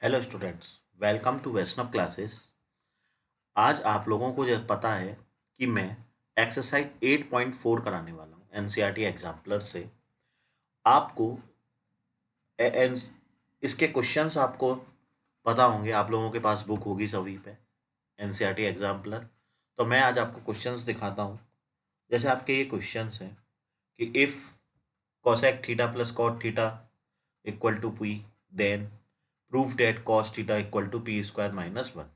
Hello students, welcome to Vaishnav classes. आज आप लोगों को जब पता है कि मैं एक्सरसाइज 8.4 कराने वाला हूँ एनसीईआरटी एग्जाम्पलर से। आपको इसके क्वेश्चंस आपको पता होंगे, आप लोगों के पास बुक होगी सभी पे एनसीईआरटी एग्जाम्पलर। तो मैं आज आपको क्वेश्चंस दिखाता हूँ। जैसे आपके ये क्वेश्चंस हैं कि if cosec theta plus cot theta equal to p, then prove that cos theta equal to P square minus one.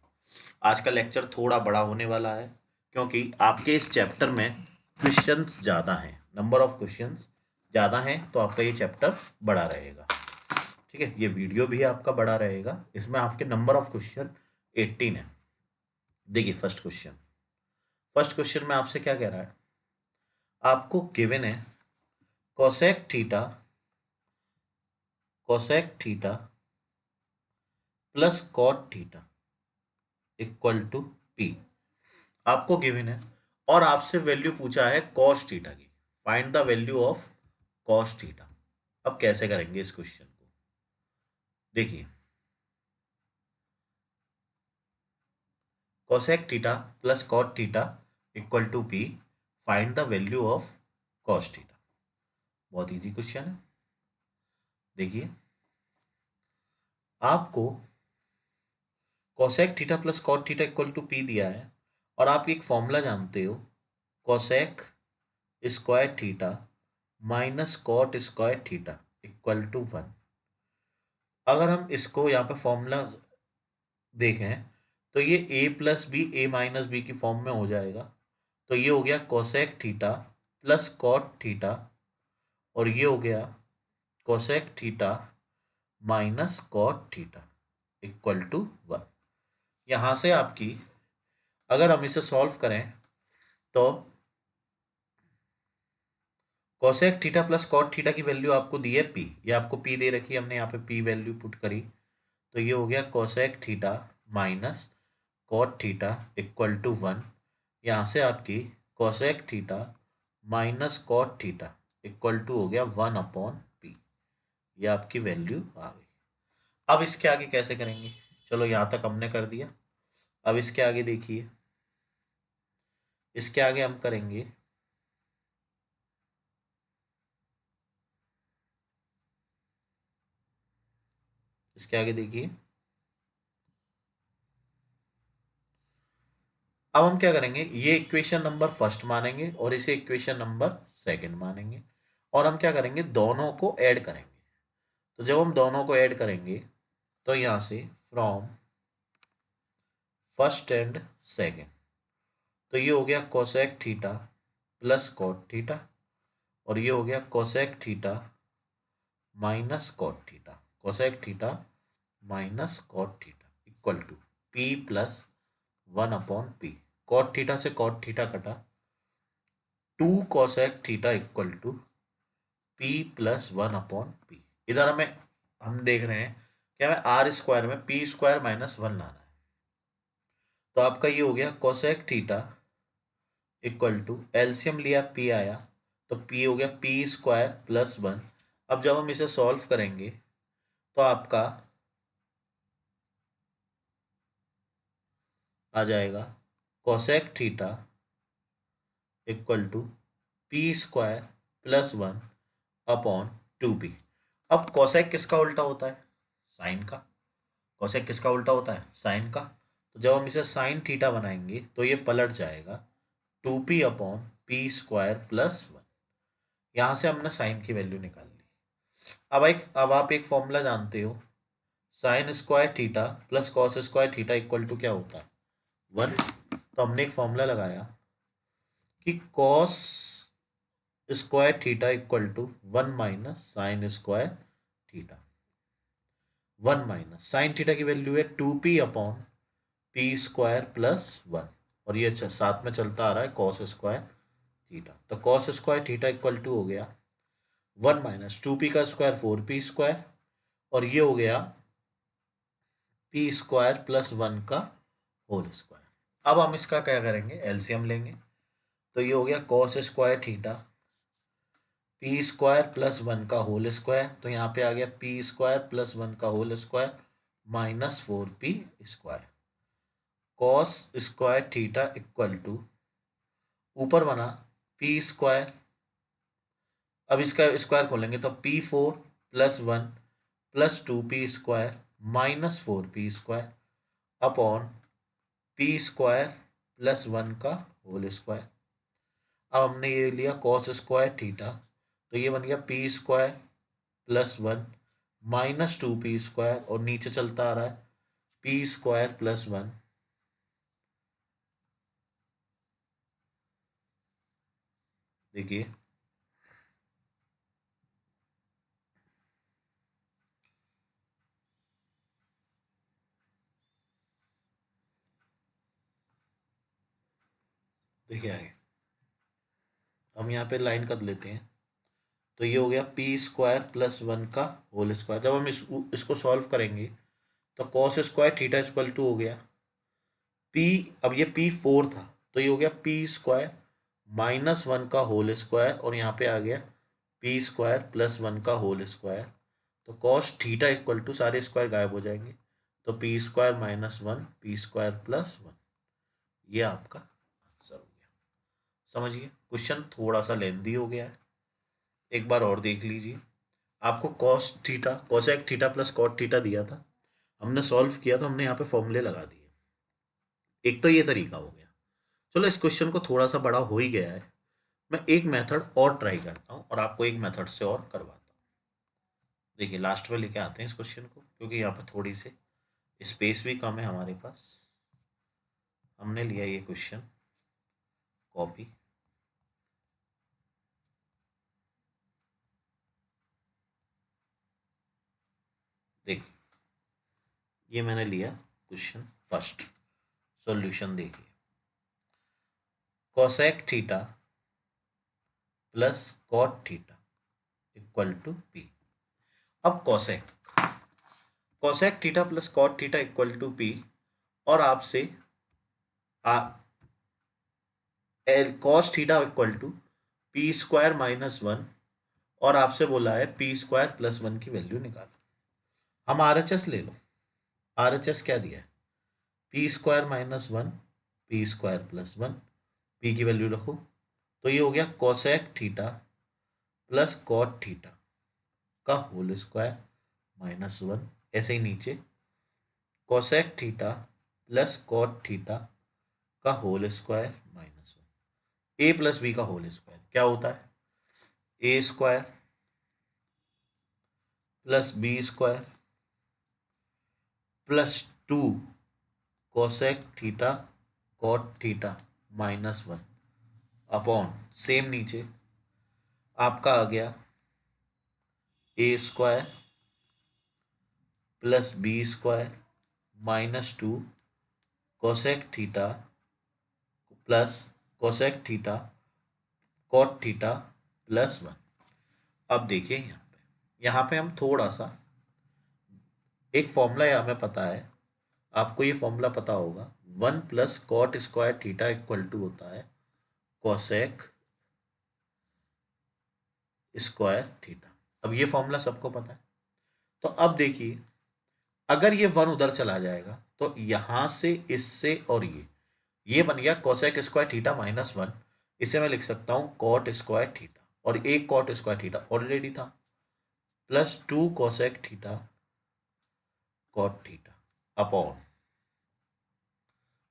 आज का लेक्चर थोड़ा बड़ा होने वाला है क्योंकि आपके इस चैप्टर में क्वेश्चंस ज़्यादा हैं, नंबर ऑफ क्वेश्चंस ज़्यादा हैं, तो आपका ये चैप्टर बड़ा रहेगा। ठीक है, ये वीडियो भी आपका बड़ा रहेगा। इसमें आपके नंबर ऑफ क्वेश्चन 18 है। देखिए फर्स्ट क्वेश्चन में आपसे क्या कह रहा है, आपको गिवन है cosec theta plus cot theta equal to p, आपको गिवन है। और आपसे वैल्यू पूछा है कॉस थीटा की, find the value of cos theta. अब कैसे करेंगे इस क्वेश्चन को, देखिए cosec theta plus cot theta equal to p, find the value of cos theta. बहुत इजी क्वेश्चन है। देखिए आपको cosec theta plus cot theta equal to p दिया है और आप एक फॉर्मूला जानते हो, cosec square theta minus cot square theta equal to one. अगर हम इसको यहाँ पे फॉर्मूला देखें तो ये a plus b a minus b की फॉर्म में हो जाएगा। तो ये हो गया cosec theta plus cot theta और ये हो गया cosec theta minus cot theta equal to one. यहाँ से आपकी अगर हम इसे सॉल्व करें तो cosec theta plus cot theta की वैल्यू आपको दी है पी, ये आपको पी दे रखी है, हमने यहाँ पे पी वैल्यू पुट करी। तो ये हो गया cosec theta minus cot theta equal to one. यहाँ से आपकी cosec theta minus cot theta equal to हो गया वन अपॉन पी, ये आपकी वैल्यू आ गई। अब इसके आगे कैसे करेंगे, चलो यहाँ तक हमने कर दिया। अब इसके आगे देखिए, इसके आगे हम करेंगे इसके आगे देखिए, अब हम क्या करेंगे, ये इक्वेशन नंबर फर्स्ट मानेंगे और इसे इक्वेशन नंबर सेकंड मानेंगे और हम क्या करेंगे, दोनों को ऐड करेंगे। तो जब हम दोनों को ऐड करेंगे तो यहाँ से फ्रॉम फर्स्ट एंड सेकंड, तो ये हो गया cosec theta plus cot theta और ये हो गया cosec theta minus cot theta, cosec theta minus cot theta equal to p plus one upon p. Cot theta से कॉट थीटा कटा, two cosec theta equal to p plus one upon p. इधर हम देख रहे हैं कि हमें r square में पी स्क्वायर माइनस वन लाना है। तो आपका ये हो गया cosec theta equal to LCM लिया, पी आया तो पी हो गया पी स्क्वायर प्लस वन। अब जब हम इसे सॉल्व करेंगे तो आपका आ जाएगा cosec theta equal to P square plus one upon two P. अब कोसेक किसका उल्टा होता है, साइन का। कोसेक किसका उल्टा होता है, साइन का। तो जब हम इसे साइन थीटा बनाएंगे तो ये पलट जाएगा two p upon p square plus one. यहाँ से हमने साइन की वैल्यू निकाल ली। अब आप एक फॉर्मूला जानते हो, sine square theta plus cos square theta equal to क्या होता है, वन। तो हमने एक फॉर्मूला लगाया कि cos square theta equal to one minus sine square theta. One minus sine theta की वैल्यू है two p upon p square plus one और ये साथ में चलता आ रहा है कॉस स्क्वायर थीटा। तो cos square theta equal to हो गया वन माइनस टू पी का स्क्वायर फोर पी स्क्वायर और ये हो गया पी स्क्वायर प्लस वन का होल स्क्वायर। अब हम इसका क्या करेंगे, एलसीएम लेंगे। तो ये हो गया cos square theta p square plus one का होल स्क्वायर, तो यहाँ पे आ गया पी स्क्वायर प्लस वन का whole square -4p²। Cos square theta equal to, ऊपर बना p², अब इसका स्क्वायर खोलेंगे तो p4+1 +2p² -4p² upon p²+1 का होल स्क्वायर। अब हमने ये लिया कॉस स्क्वायर थीटा, तो ये बन गया p²+1 -2p² और नीचे चलता आ रहा है p²+1। देखिए देखिए आगे हम यहाँ पे लाइन कर लेते हैं, तो ये हो गया p²+1 का होल स्क्वायर। जब हम इसको सॉल्व करेंगे तो cos square theta equal to हो गया p, अब ये p4 था तो ये हो गया p²-1 का होल स्क्वायर और यहाँ पे आ गया p²+1 का होल स्क्वायर। तो कॉस थीटा इक्वल टू, सारे स्क्वायर गायब हो जाएंगे, तो p²-1 p²+1, ये आपका आंसर हो गया। समझिए क्वेश्चन थोड़ा सा लेंदी हो गया है, एक बार और देख लीजिए। आपको cos theta cosec theta plus cot theta दिया था, हमने सॉल्व किया तो हमने यहाँ पे फॉर्मूले लगा दिए। एक तो ये तरीका हो गया। चलो इस क्वेश्चन को थोड़ा सा बड़ा हो ही गया है, मैं एक मेथड और ट्राई करता हूँ और आपको एक मेथड से और करवाता हूँ। देखिए लास्ट में लेके आते हैं इस क्वेश्चन को, क्योंकि यहाँ पर थोड़ी सी स्पेस भी कम है हमारे पास। हमने लिया ये क्वेश्चन कॉपी, देखिए ये मैंने लिया क्वेश्चन फर्स्ट। सॉल्यूशन देखिए, cosec theta plus cot theta equal to P. अब cosec cosec theta plus cot theta equal to P, और आपसे cos theta equal to p²-1, और आपसे बोला है p²+1 की वैल्यू निकालो। हम RHS ले लो, RHS क्या दिया है, p²-1 p²+1, p की वैल्यू रखो, तो ये हो गया cosec theta plus cot theta का होल स्क्वायर -1। ऐसे ही नीचे cosec theta plus cot theta का whole square -1। a plus B का होल स्क्वायर क्या होता है, a² plus b² +2 cosec theta cot theta -1 upon, same नीचे आपका आ गया a² plus b² -2 cosec theta plus cosec theta cot theta +1। अब देखिए यहाँ पे हम थोड़ा सा एक फॉर्मूला यहाँ हमें पता है, आपको ये फॉर्मूला पता होगा, 1 plus cot square theta equal to होता है कोसेक स्क्वायर थीटा। अब ये फॉर्मूला सबको पता है, तो अब देखिए अगर ये 1 उधर चला जाएगा तो यहां से इससे और ये बन गया कोसेक स्क्वायर थीटा -1, इसे मैं लिख सकता हूं कॉट स्क्वायर थीटा, और एक कॉट स्क्वायर थीटा ऑलरेडी था, +2 cosec theta cot theta upon,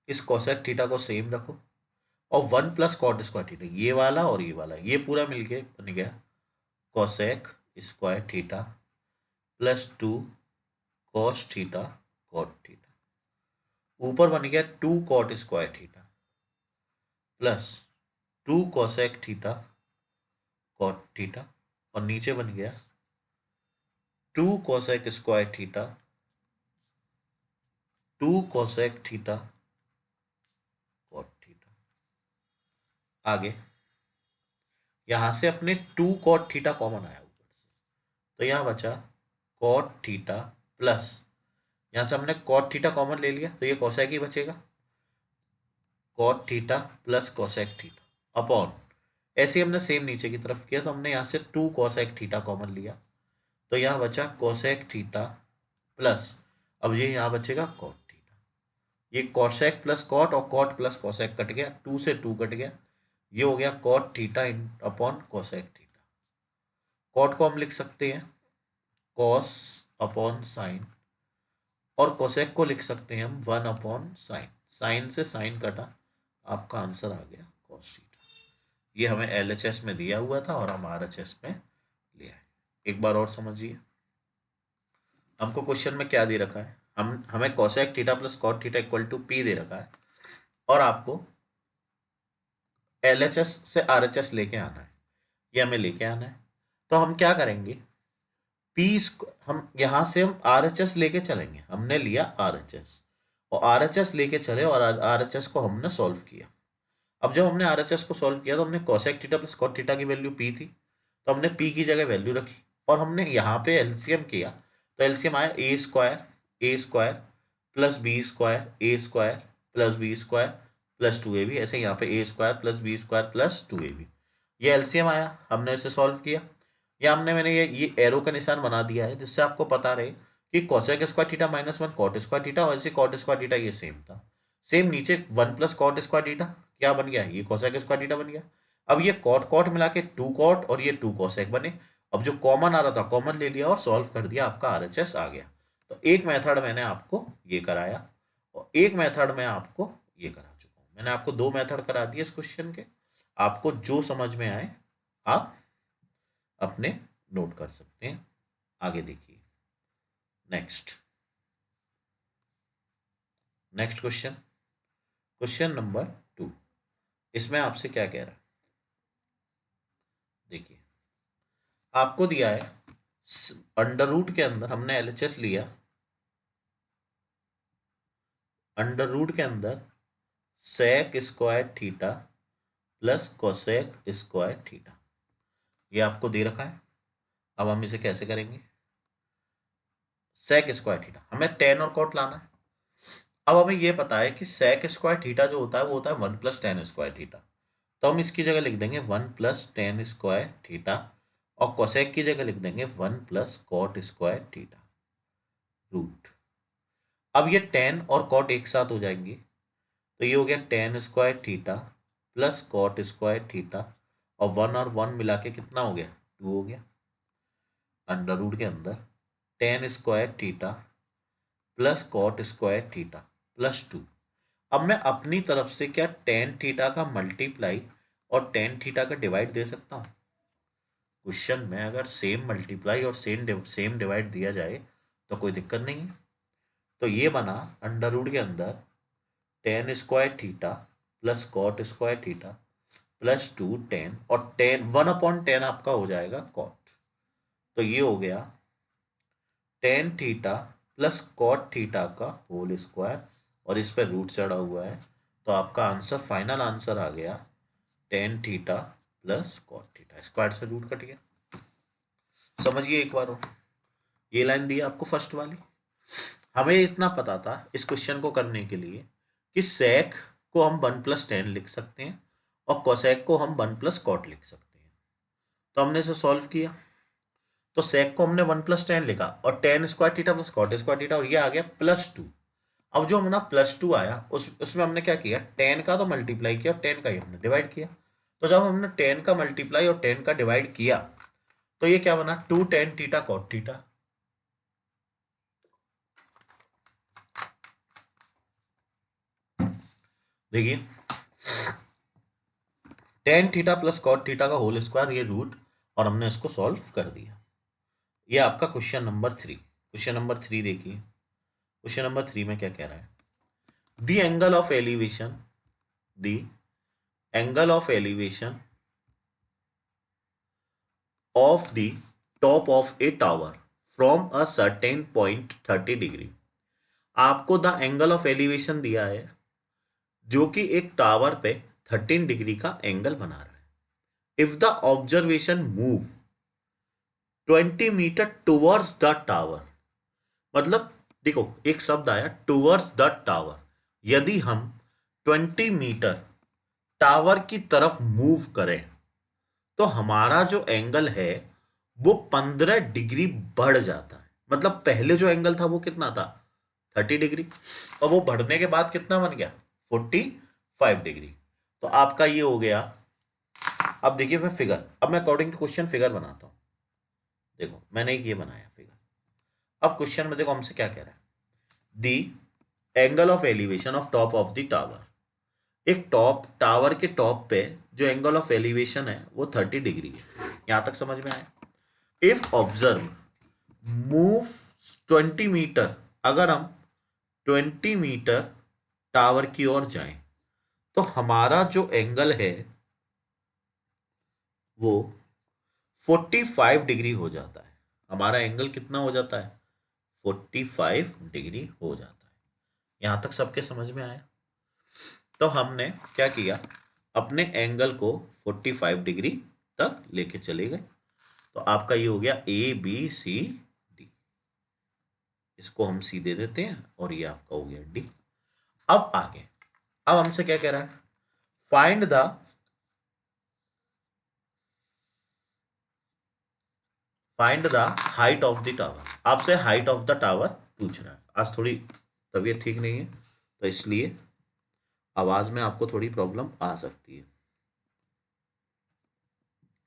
इस कोसेक थीटा को सेम रखो, और 1 प्लस कॉट स्क्वायर थीटा, ये वाला और ये वाला, ये पूरा मिलके बन गया cosec square theta +2 cos theta cot theta. ऊपर बन गया 2 cot square theta plus 2 cosec theta cot theta, और नीचे बन गया 2 cosec square theta 2 cosec theta cot theta. आगे यहां से अपने 2 कॉट थीटा कॉमन आया ऊपर से, तो यहां बचा कॉट थीटा प्लस, यहां से हमने कॉट थीटा कॉमन ले लिया तो ये कोसेक ही बचेगा, cot theta plus cosec theta upon, ऐसे ही हमने सेम नीचे की तरफ किया तो हमने यहाँ से 2 कोसेक थीटा कॉमन लिया, तो यहाँ बचा कोसेक थीटा प्लस, अब ये यहाँ बचेगा कॉट थीटा, ये कॉसेक प्लस कॉट और कॉट प्लस कॉसेक कट गया, 2 से 2 कट गया, ये हो गया cot theta upon cosec theta. Cot को हम लिख सकते हैं कॉस अपॉन साइन, और कोसेक को लिख सकते हैं हम 1 अपॉन साइन, साइन से साइन कटा, आपका आंसर आ गया कॉस थीटा। ये हमें एलएचएस में दिया हुआ था और हम आरएचएस में लिया है। एक बार और समझिए, हमको क्वेश्चन में क्या दे रखा है, हमें cosec theta plus cot theta equal to P दे रखा है, और आपको एलएचएस से आरएचएस लेके आना है, ये हमें लेके आना है। तो हम क्या करेंगे, पी हम यहाँ से हम आरएचएस लेके चलेंगे, हमने लिया आरएचएस और आरएचएस लेके चले और आरएचएस को हमने सॉल्व किया। अब जब हमने आरएचएस को सॉल्व किया तो हमने cosec theta plus cot theta की वैल्यू पी थी, तो हमने पी की जगह वैल्यू रखी और हमने यहाँ पे एलसीएम किया, तो एलसीएम आया A square plus B square A square plus B square plus 2ab, ऐसे यहाँ पे A square plus B square plus 2ab, ये एलसीएम आया, हमने इसे सॉल्व किया। या मैंने ये एरो का निशान बना दिया है जिससे आपको पता रहे कि cosec square theta minus 1 cot square theta, और ऐसे कॉट स्क्वायर थीटा ये सेम था, सेम नीचे 1 प्लस कॉट स्क्वायर थीटा क्या बन गया, ये कोसेक स्क्वायर थीटा बन गया। अब ये कॉट कॉट मिला के 2 कॉट और ये 2 कोसेक बने। अब जो कॉमन आ रहा था कॉमन ले लिया और सॉल्व कर दिया, आपका आरएचएस आ गया। तो एक मेथड मैंने आपको ये कराया और एक मेथड में आपको ये करा चुका हूँ। मैंने आपको 2 मेथड करा दिए इस क्वेश्चन के, आपको जो समझ में आए आप अपने नोट कर सकते हैं। आगे देखिए, नेक्स्ट क्वेश्चन, क्वेश्चन नंबर 2, इसमें आपसे क्या कह रहा है, देखिए आपको दिया है अंडर रूट के अंदर, हमने एलएचएस लिया, अंडर रूट के अंदर sec square theta plus cosec square theta, ये आपको दे रखा है। अब हम इसे कैसे करेंगे, सेक स्क्वायर थीटा हमें टेन और कॉट लाना है। अब हमें ये पता है कि सेक स्क्वायर थीटा जो होता है वो होता है 1 प्लस टेन स्क्वायर थीटा, तो हम इसकी जगह लिख देंगे 1 प्लस टेन स्क्वायर थीटा, और कोसेक की जगह लिख देंगे 1 plus cot square theta root. अब ये टेन और कॉट एक साथ हो जाएंगे, तो ये हो गया tan square theta plus cot square theta, और 1 और 1 मिला के कितना हो गया, 2 हो गया। अंडर रूट के अंदर tan square theta plus cot square theta plus 2। अब मैं अपनी तरफ से क्या टेन थीटा का मल्टीप्लाई और टेन थीटा का डिवाइड दे सकता हूँ। क्वेश्चन में अगर सेम मल्टीप्लाई और सेम डिवाइड दिया जाए तो कोई दिक्कत नहीं है। तो ये बना अंडर रूट के अंदर tan square theta plus cot square theta plus 2 tan, और 1/10 आपका हो जाएगा कॉट, तो ये हो गया tan theta plus cot theta का होल स्क्वायर, और इस पर रूट चढ़ा हुआ है, तो आपका आंसर फाइनल आंसर आ गया tan theta plus cot theta, square से रूट कट गया। समझिए एक बार और, ये लाइन दी आपको फर्स्ट वाली, हमें इतना पता था इस क्वेश्चन को करने के लिए कि सेक को हम 1 प्लस टेन लिख सकते हैं और कोसेक को हम 1 प्लस कॉट लिख सकते हैं, तो हमने इसे सॉल्व किया। तो सेक को हमने 1 प्लस टेन लिखा और tan square theta plus cot square theta, और ये आ गया प्लस 2। अब जो हमारा प्लस 2 आया उसमें हमने क्या किया, टेन का तो मल्टीप्लाई किया और टेन का ही हमने डिवाइड किया। तो जब हमने टेन का मल्टीप्लाई और टेन का डिवाइड किया तो ये क्या बना, 2 टेन थीटा कॉट थीटा। देखिए tan theta plus cot theta का होल स्क्वायर, ये रूट, और हमने इसको सॉल्व कर दिया। ये आपका क्वेश्चन नंबर 3। क्वेश्चन नंबर 3 देखिए, क्वेश्चन नंबर 3 में क्या कह रहा है, the angle of elevation, the angle of elevation of the top of A tower from a certain point 30 degree. आपको द एंगल ऑफ एलिवेशन दिया है जो कि एक टावर पे 13 डिग्री का एंगल बना रहा है। If the observation move 20 metre towards the tower, मतलब देखो एक शब्द आया टुवर्ड्स द टावर, यदि हम 20 मीटर टावर की तरफ मूव करें तो हमारा जो एंगल है वो 15 डिग्री बढ़ जाता है। मतलब पहले जो एंगल था वो कितना था, 30 डिग्री, और वो बढ़ने के बाद कितना बन गया 45 डिग्री। तो आपका ये हो गया। अब देखिए मैं फिगर, अब मैं अकॉर्डिंग टू क्वेश्चन फिगर बनाता हूं। देखो मैंने एक ये बनाया फिगर। अब क्वेश्चन में देखो हमसे क्या कह रहा है, दी angle of elevation of top of the tower. एक टॉप टावर के टॉप पे जो एंगल ऑफ एलिवेशन है वो 30 डिग्री है। यहां तक समझ में आया। इफ ऑब्जर्व मूव 20 मीटर, अगर हम 20 मीटर टावर की ओर जाएं तो हमारा जो एंगल है वो 45 डिग्री हो जाता है। हमारा एंगल कितना हो जाता है 45 डिग्री हो जाता है। यहां तक सबके समझ में आया। तो हमने क्या किया, अपने एंगल को 45 डिग्री तक लेके चले गए। तो आपका ये हो गया ABCD, इसको हम सी दे देते हैं और ये आपका हो गया D। अब आगे, अब हमसे क्या कह रहा है, find the height of the tower. आपसे हाइट ऑफ द टावर पूछ रहा है। आज थोड़ी तबीयत ठीक नहीं है तो इसलिए आवाज में आपको थोड़ी प्रॉब्लम आ सकती है।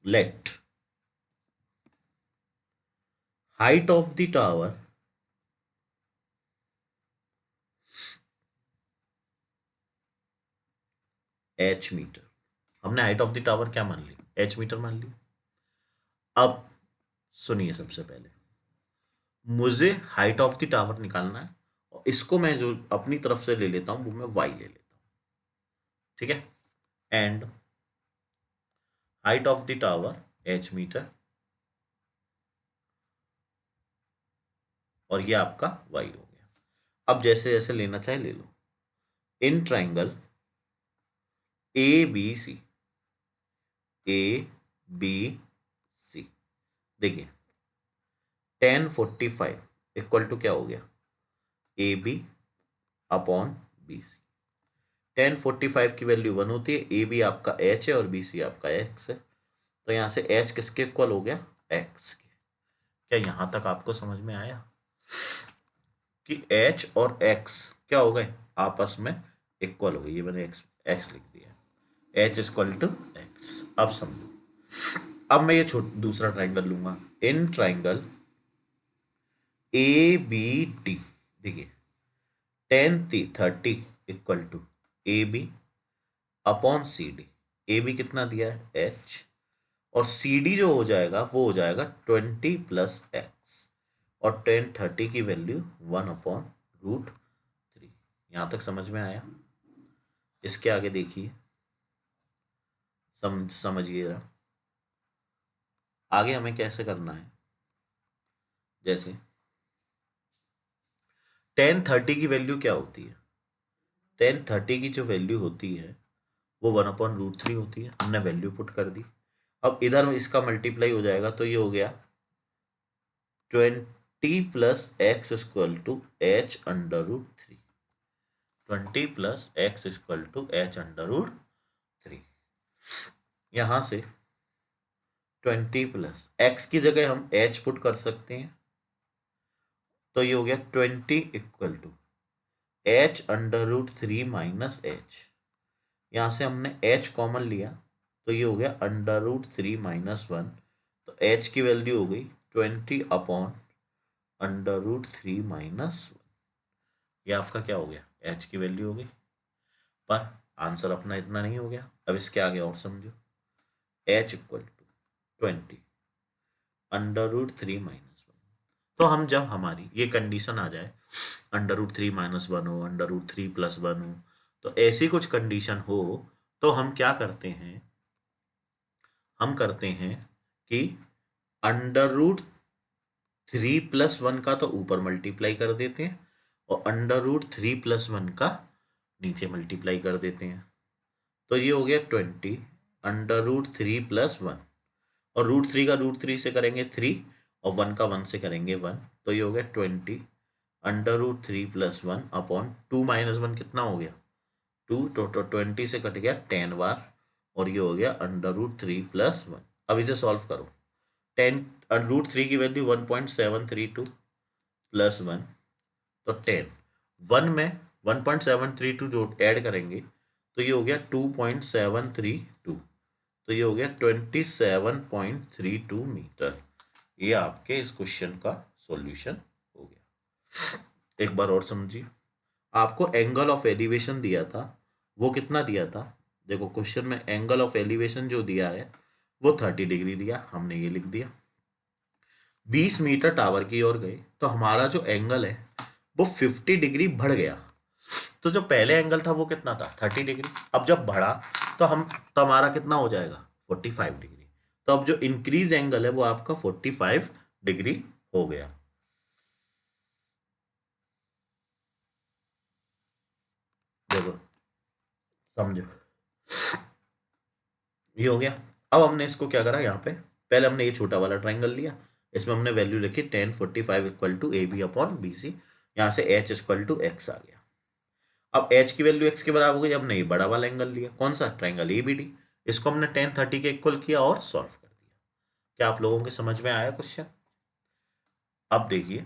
Let height of the tower h metre. हमने हाइट ऑफ द टावर क्या मान ली, h मीटर मान ली। अब सुनिए, सबसे पहले मुझे हाइट ऑफ द टावर निकालना है और इसको मैं जो अपनी तरफ से ले लेता हूं वो मैं y ले लेता हूं, ठीक है। And height of the tower h metre और ये आपका y हो गया। अब जैसे जैसे लेना चाहे ले लो। इन ट्राइंगल ABC, ABC देखिए 1045 इक्वल टू क्या हो गया AB अपॉन BC। 1045 की वैल्यू 1 होती है, AB आपका h है और BC आपका x है। तो यहां से h किसके इक्वल हो गया x के। क्या यहां तक आपको समझ में आया कि h और x क्या हो गए आपस में इक्वल हो गए। ये मैंने x लिख दिया, h इक्वल टू x। अब समझो, अब मैं ये दूसरा ट्राइंगल लूंगा। इन ट्राइंगल ABD देखिए 1030 equal to AB upon CD। AB कितना दिया है h, और CD जो हो जाएगा वो हो जाएगा 20 प्लस x, और 1030 की वैल्यू 1/√3। यहां तक समझ में आया। इसके आगे देखिए, समझिएगा आगे हमें कैसे करना है। जैसे 1030 की वैल्यू क्या होती है, 1030 की जो वैल्यू होती है वो 1/√3 होती है। हमने वैल्यू पुट कर दी। अब इधर इसका मल्टीप्लाई हो जाएगा तो ये हो गया 20 plus x equal to h/√3। 20 plus x equal to h/√3। यहां से 20 प्लस एक्स की जगह हम h पुट कर सकते हैं। तो ये हो गया 20 equal to h/√3 minus h। यहां से हमने h कॉमन लिया तो ये हो गया √3 माइनस 1। तो h की वैल्यू हो गई 20 अपॉन √3 माइनस 1। ये आपका क्या हो गया h की वैल्यू हो गई। पर आंसर अपना इतना नहीं हो गया। अब इसके आगे और समझो, h इक्वल टू 20 √3 माइनस 1। तो हम जब हमारी ये कंडीशन आ जाए √3 माइनस 1 हो, √3 प्लस 1 हो, तो ऐसी कुछ कंडीशन हो तो हम क्या करते हैं, हम करते हैं कि √3 प्लस 1 का तो ऊपर मल्टीप्लाई कर देते हैं और √3 प्लस 1 का नीचे मल्टीप्लाई कर देते हैं। तो ये हो गया 20 √3 प्लस 1, और √3 का √3 से करेंगे 3 और 1 का 1 से करेंगे 1। तो ये हो गया 20 √3 प्लस 1 अपॉन 2 माइनस 1 कितना हो गया 2। तो 20 से कट गया 10 बार और ये हो गया √3 प्लस 1। अब इसे सॉल्व करो। 10 √3 की वैल्यू 1.732 प्लस 1 तो 10, 1 में 1.732 जो ऐड करेंगे तो ये हो गया 2.732, तो ये हो गया 27.32 मीटर। ये आपके इस क्वेश्चन का सॉल्यूशन हो गया। एक बार और समझिए, आपको एंगल ऑफ एलिवेशन दिया था, वो कितना दिया था? देखो क्वेश्चन में एंगल ऑफ एलिवेशन जो दिया है वो 30 डिग्री दिया, हमने ये लिख दिया। 20 मीटर टावर की ओर गए तो हमारा जो एंगल है वो 50 डिग्री बढ़ गया। तो जो पहले एंगल था वो कितना था? 30 डिग्री। अब जब बढ़ा तो हमारा कितना हो जाएगा? 45 डिग्री। तो अब जो इंक्रीज एंगल है वो आपका 45 डिग्री हो गया। देखो समझो, ये हो गया। अब हमने इसको क्या करा, यहाँ पे पहले हमने ये छोटा वाला ट्राइंगल लिया, इसमें हमने वैल्यू लिखी tan 45 equal to A B upon B c, यहाँ से h इक्वल टू एक्स आ गया। अब h की वैल्यू x के बराबर हो गई, हमने ये बड़ा वाला एंगल लिया, कौन सा? ट्राइंगल ए बी डी, इसको हमने tan 30 के इक्वल किया और सॉल्व कर दिया। क्या आप लोगों के समझ में आया क्वेश्चन? अब देखिए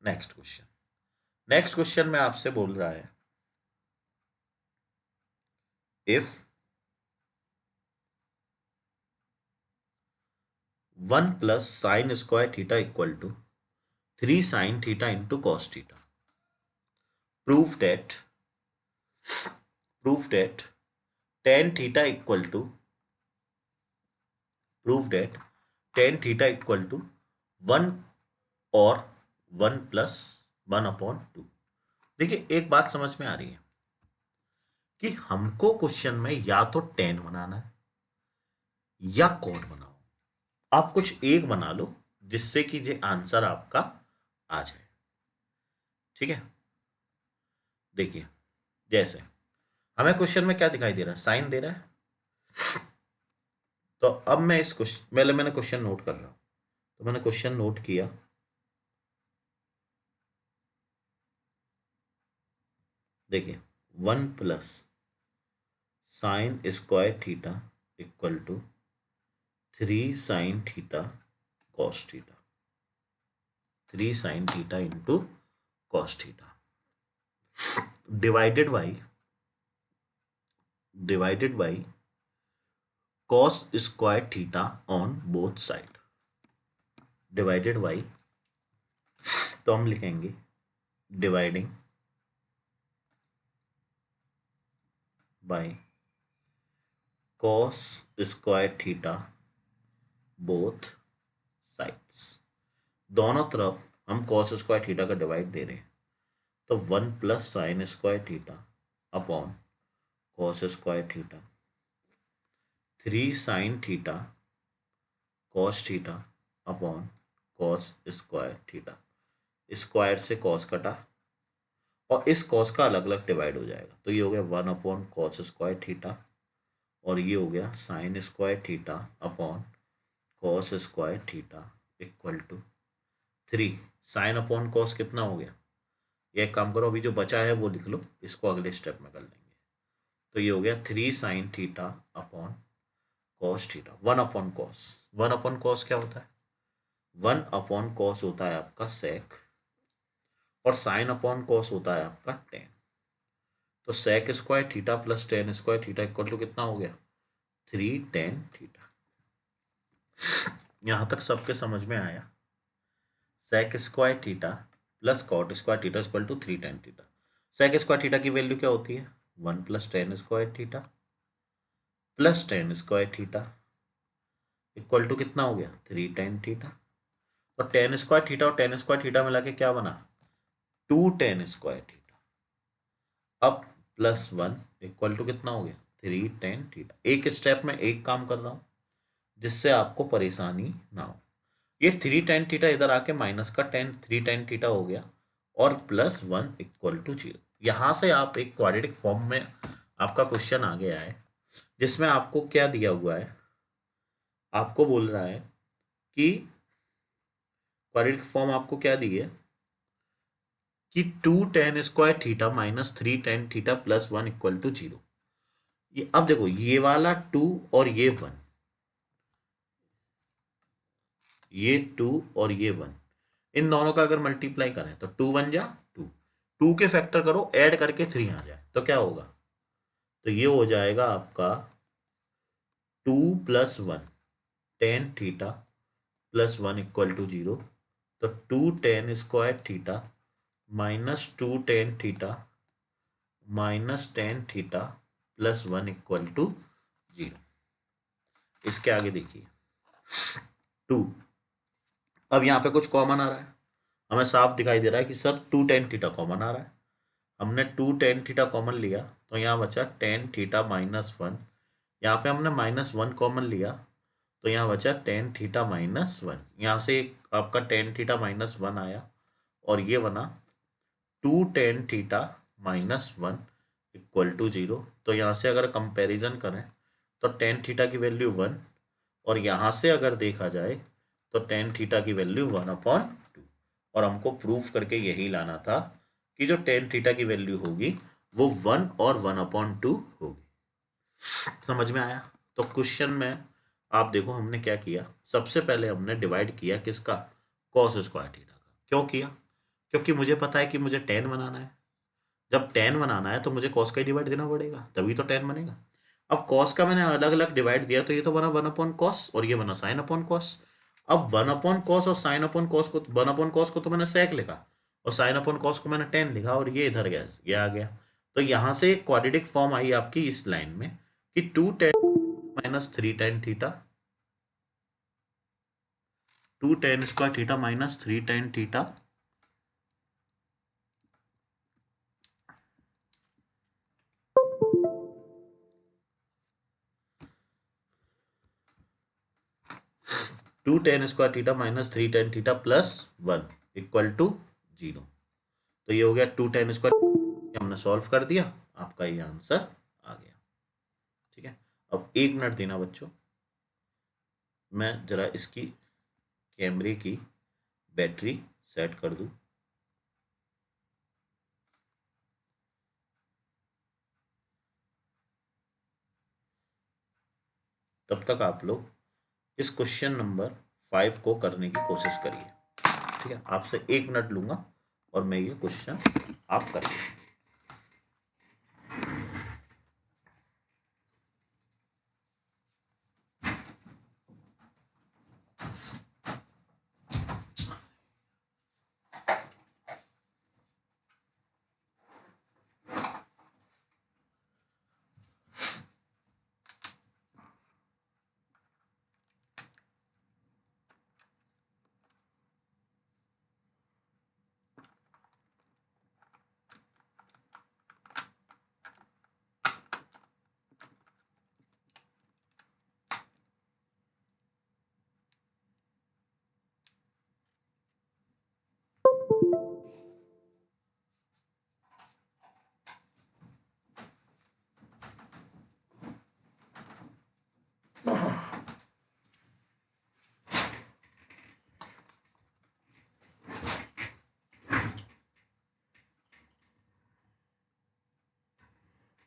नेक्स्ट क्वेश्चन। नेक्स्ट क्वेश्चन में आपसे बोल रहा है if 1 plus sine square theta equal to 3 sin theta into cos theta. Prove that prove that tan theta equal to prove that tan theta equal to 1 और 1 plus 1 upon 2। देखिए एक बात समझ में आ रही है कि हमको क्वेश्चन में या तो tan बनाना है या cot बनाओ। आप कुछ एक बना लो जिससे कि ये आंसर आपका आ जाए। ठीक है, देखिए जैसे हमें क्वेश्चन में क्या दिखाई दे रहा है? साइन दे रहा है। तो अब मैं इस क्वेश्चन मैंने क्वेश्चन नोट कर रहा हूं, तो मैंने क्वेश्चन नोट किया। देखिए 1 plus sine square theta equal to 3 sine theta cos theta, 3 sine theta into cos theta divided by cos square theta on both side, divided by, तो हम लिखेंगे dividing by cos square theta both sides. दोनों तरफ हम cos square theta का divide दे रहे हैं, तो 1 plus sine square theta upon cos square theta, 3 sine theta cos theta upon cos square theta. Square से कॉस कटा और इस कॉस का अलग अलग डिवाइड हो जाएगा, तो ये हो गया 1 अपॉन कॉस स्क्वायर थीटा और ये हो गया sine square theta upon cos square theta equal to 3 sine upon cos कितना हो गया? ये एक काम करो, अभी जो बचा है वो लिख लो, इसको अगले स्टेप में कर लेंगे। तो ये हो गया 3 sine theta upon cos theta, 1 upon cos. 1 upon cos क्या होता है? 1 अपॉन कॉस होता है आपका सेक, और साइन अपॉन कॉस होता है आपका टेन। तो sec square theta plus tan square theta equal to कितना हो गया? 3 टेन थीटा। यहां तक सबके समझ में आया? Sec square theta plus cot square theta equal to 3 tan theta. Sec square theta की वैल्यू क्या होती है? 1 plus tan square theta plus tan square theta equal to कितना हो गया? 3 टेन थीटा। तो टेन स्क्वायर थीटा और टेन स्क्वायर थीटा मिला के क्या बना? 2 टेन स्क्वायर थीटा। अब प्लस 1 इक्वल टू कितना हो गया? 3 टेन थीटा। एक स्टेप में एक काम कर रहा हूं जिससे आपको परेशानी ना हो। ये 3 टेन थीटा इधर आके माइनस का 3 टेन थीटा हो गया और प्लस 1 इक्वल टू 0। यहां से आप एक क्वाड्रेटिक फॉर्म में आपका क्वेश्चन आ गया है, जिसमें आपको क्या दिया हुआ है? आपको बोल रहा है कि क्वाड्रेटिक फॉर्म आपको क्या दी है कि 2 tan square theta minus 3 tan theta plus 1 equal to 0। ये अब देखो, ये वाला 2 और ये 1, ये 2 और ये 1, इन दोनों का अगर मल्टीप्लाई करें तो 2 1 जा 2, 2 के फैक्टर करो, ऐड करके 3 आ जाए तो क्या होगा, तो ये हो जाएगा आपका 2 + 1 tan theta plus 1 equal to 0। तो 2 tan square theta minus 2 tan theta minus tan theta plus 1 equal to 0। इसके आगे देखिए 2, अब यहाँ पे कुछ कॉमन आ रहा है, हमें साफ दिखाई दे रहा है कि सर 2 tan थीटा कॉमन आ रहा है। हमने 2 tan थीटा कॉमन लिया तो यहाँ बचा tan थीटा माइनस 1। यहाँ पे हमने -1 कॉमन लिया तो यहाँ बचा tan थीटा माइनस 1। यहाँ से एक आपका tan थीटा माइनस 1 आया और ये बना 2 tan theta minus 1 equal to 0। तो यहाँ से अगर कंपैरिजन करें तो tan थीटा की वैल्यू 1 और यहाँ से अगर देखा जाए तो tan थीटा की वैल्यू 1/2। और हमको प्रूफ करके यही लाना था कि जो tan थीटा की वैल्यू होगी वो 1 और 1/2 होगी। समझ में आया? तो क्वेश्चन में आप देखो हमने क्या किया, सबसे पहले हमने डिवाइड किया किसका, कॉस स्क्वायर थीटा का। क्यों किया? क्योंकि मुझे पता है कि मुझे tan बनाना है। जब tan बनाना है तो मुझे कॉस का ही डिवाइड देना पड़ेगा, तभी तो tan बनेगा। अब कॉस का मैंने अलग अलग डिवाइड दिया तो ये तो बना 1/cos और ये बना sin/cos। अब 1/cos और sin/cos को, 1/cos को तो मैंने sec लिखा और sin/cos को मैंने tan लिखा और ये इधर गया, ये आ गया। तो यहाँ से एक क्वाड्रेटिक फॉर्म आई आपकी इस लाइन में कि 2 tan minus 3 tan theta, 2 tan square theta minus 3 tan theta 2 tan square theta minus 3 tan theta plus 1 equal to 0। तो ये हो गया 2 tan स्क्वायर, हमने सॉल्व कर दिया, आपका ये आंसर आ गया। ठीक है, अब 1 मिनट देना बच्चों, मैं जरा इसकी कैमरे की बैटरी सेट कर दूं। तब तक आप लोग इस क्वेश्चन नंबर 5 को करने की कोशिश करिए। ठीक है, आपसे 1 मिनट लूंगा और मैं ये क्वेश्चन आप करिए।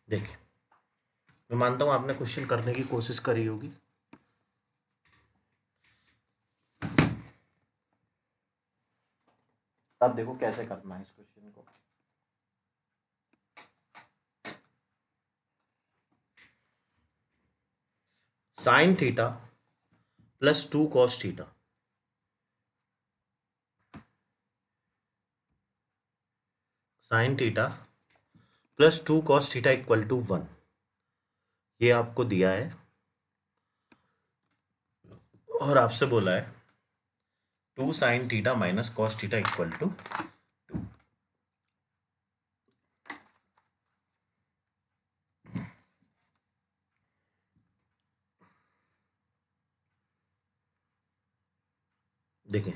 देखिए, मैं मानता हूं आपने क्वेश्चन करने की कोशिश करी होगी। अब देखो कैसे करना है इस क्वेश्चन को। Sine theta plus 2 cos theta, sine theta plus 2 cos theta equal to 1, ये आपको दिया है और आपसे बोला है 2 sin theta minus cos theta equal to 2। देखिए,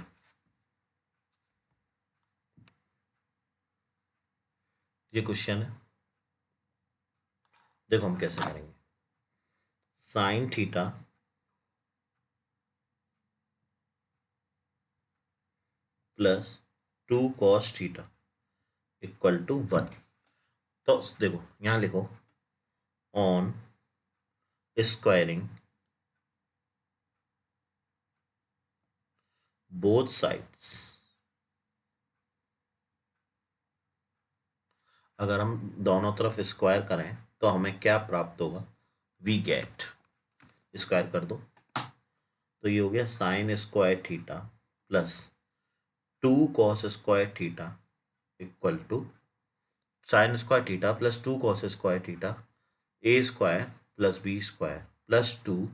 ये क्वेश्चन है, देखो हम कैसे करेंगे। Sine theta plus 2 cos theta equal to 1। तो देखो यहां लिखो ऑन स्क्वायरिंग बोथ साइड्स अगर हम दोनों तरफ स्क्वायर करें तो हमें क्या प्राप्त होगा, वी गेट, स्क्वायर कर दो तो ये हो गया sine square theta plus 2 cos square theta equal to sine square theta plus 2 cos square theta A square plus B square plus 2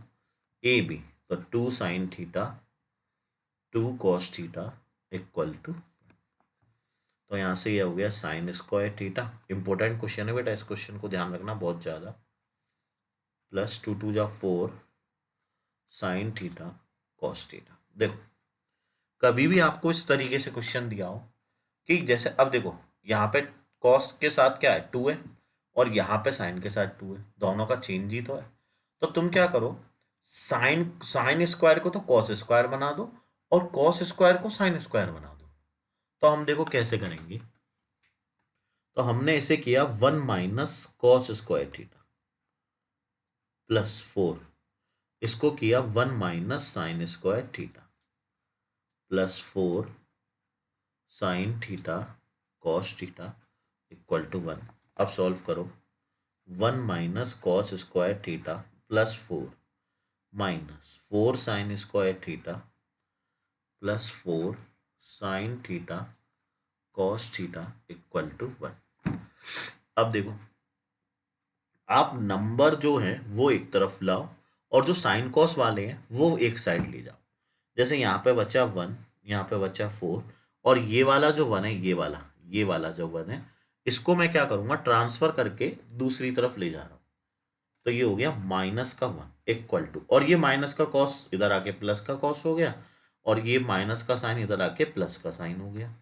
AB, तो 2 sin theta 2 cos theta equal to, तो यहाँ से ये हो गया sine square theta. Important question है बेटा, इस क्वेश्चन को ध्यान रखना बहुत ज़्यादा। Plus 2 × 2 = 4 sine theta cos theta. देखो कभी भी आपको इस तरीके से क्वेश्चन दिया हो कि जैसे अब देखो यहाँ पे कॉस के साथ क्या है 2 है और यहाँ पे साइन के साथ 2 है, दोनों का चेंज ही तो है। तो तुम क्या करो, साइन साइन स्क्वायर को तो कॉस स्क्वायर बना दो और कॉस स्क्वायर को साइन स्क्वायर बना दो। तो हम देखो कैसे करेंगे, तो हमने इसे किया 1 - cos स्क्वायर थीटा प्लस 4, इसको किया 1 - sin square theta plus 4 sine theta cos theta equal to 1। अब सॉल्व करो, 1 - cos square theta plus 4 sine square theta plus 4 sine theta cos theta equal to 1। अब देखो आप नंबर जो है वो एक तरफ लाओ और जो साइन कॉस वाले हैं वो एक साइड ले जाओ। जैसे यहाँ पे बचा 1, यहाँ पे बचा 4 और ये वाला जो 1 है, ये वाला जो 1 है, इसको मैं क्या करूँगा, ट्रांसफर करके दूसरी तरफ ले जा रहा हूँ। तो ये हो गया -1 इक्वल टू, और ये माइनस का कॉस इधर आके प्लस का कॉस हो गया और ये माइनस का साइन इधर आके प्लस का साइन हो गया,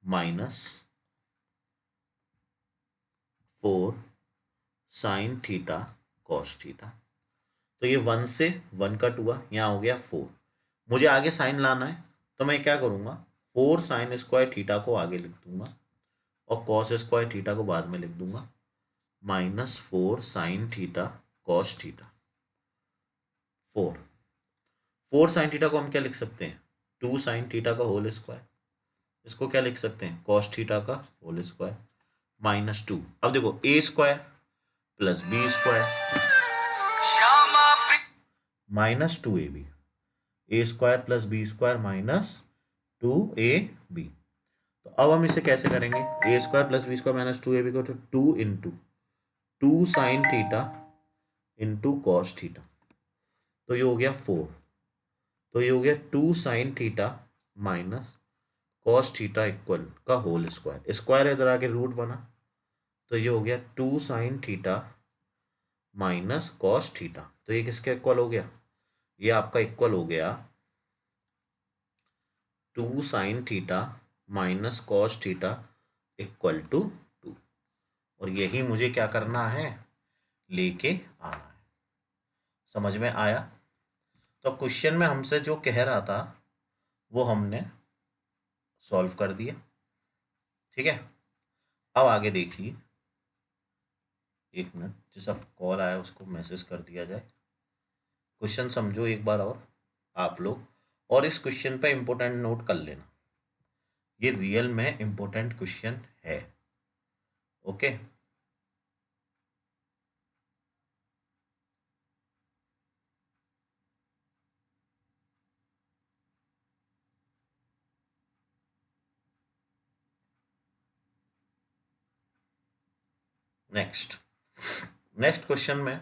-4 साइन थीटा कॉस थीटा। तो ये 1 से 1 कट हुआ, यहाँ हो गया 4। मुझे आगे साइन लाना है तो मैं क्या करूँगा, 4 साइन स्क्वायर थीटा को आगे लिख दूंगा और कॉस स्क्वायर थीटा को बाद में लिख दूंगा, -4 sine theta cos theta. 4 sine theta को हम क्या लिख सकते हैं, 2 साइन थीटा का होल स्क्वायर। इसको क्या लिख सकते हैं, कॉस थीटा का होल स्क्वायर -2। अब देखो A square plus B square -2AB, A square plus B square -2AB। तो अब हम इसे कैसे करेंगे, A square plus B square -2AB को, तो 2 × 2 sine theta into cos theta, तो ये हो गया 4। तो ये हो गया 2 sine theta minus cos theta equal का होल स्क्वायर, स्क्वायर इधर आके रूट बना, तो ये हो गया 2 sine theta minus cos theta. तो ये किसके इक्वल हो गया, ये आपका इक्वल हो गया 2 sine theta minus cos theta equal to 2। और यही मुझे क्या करना है, लेके आना है। समझ में आया। तो क्वेश्चन में हमसे जो कह रहा था वो हमने सॉल्व कर दिया, ठीक है। अब आगे देखिए, एक मिनट, जिसका कॉल आया उसको मैसेज कर दिया जाए। क्वेश्चन समझो एक बार और आप लोग, और इस क्वेश्चन पे इंपॉर्टेंट नोट कर लेना, ये रियल में इंपॉर्टेंट क्वेश्चन है। ओके, नेक्स्ट नेक्स्ट क्वेश्चन में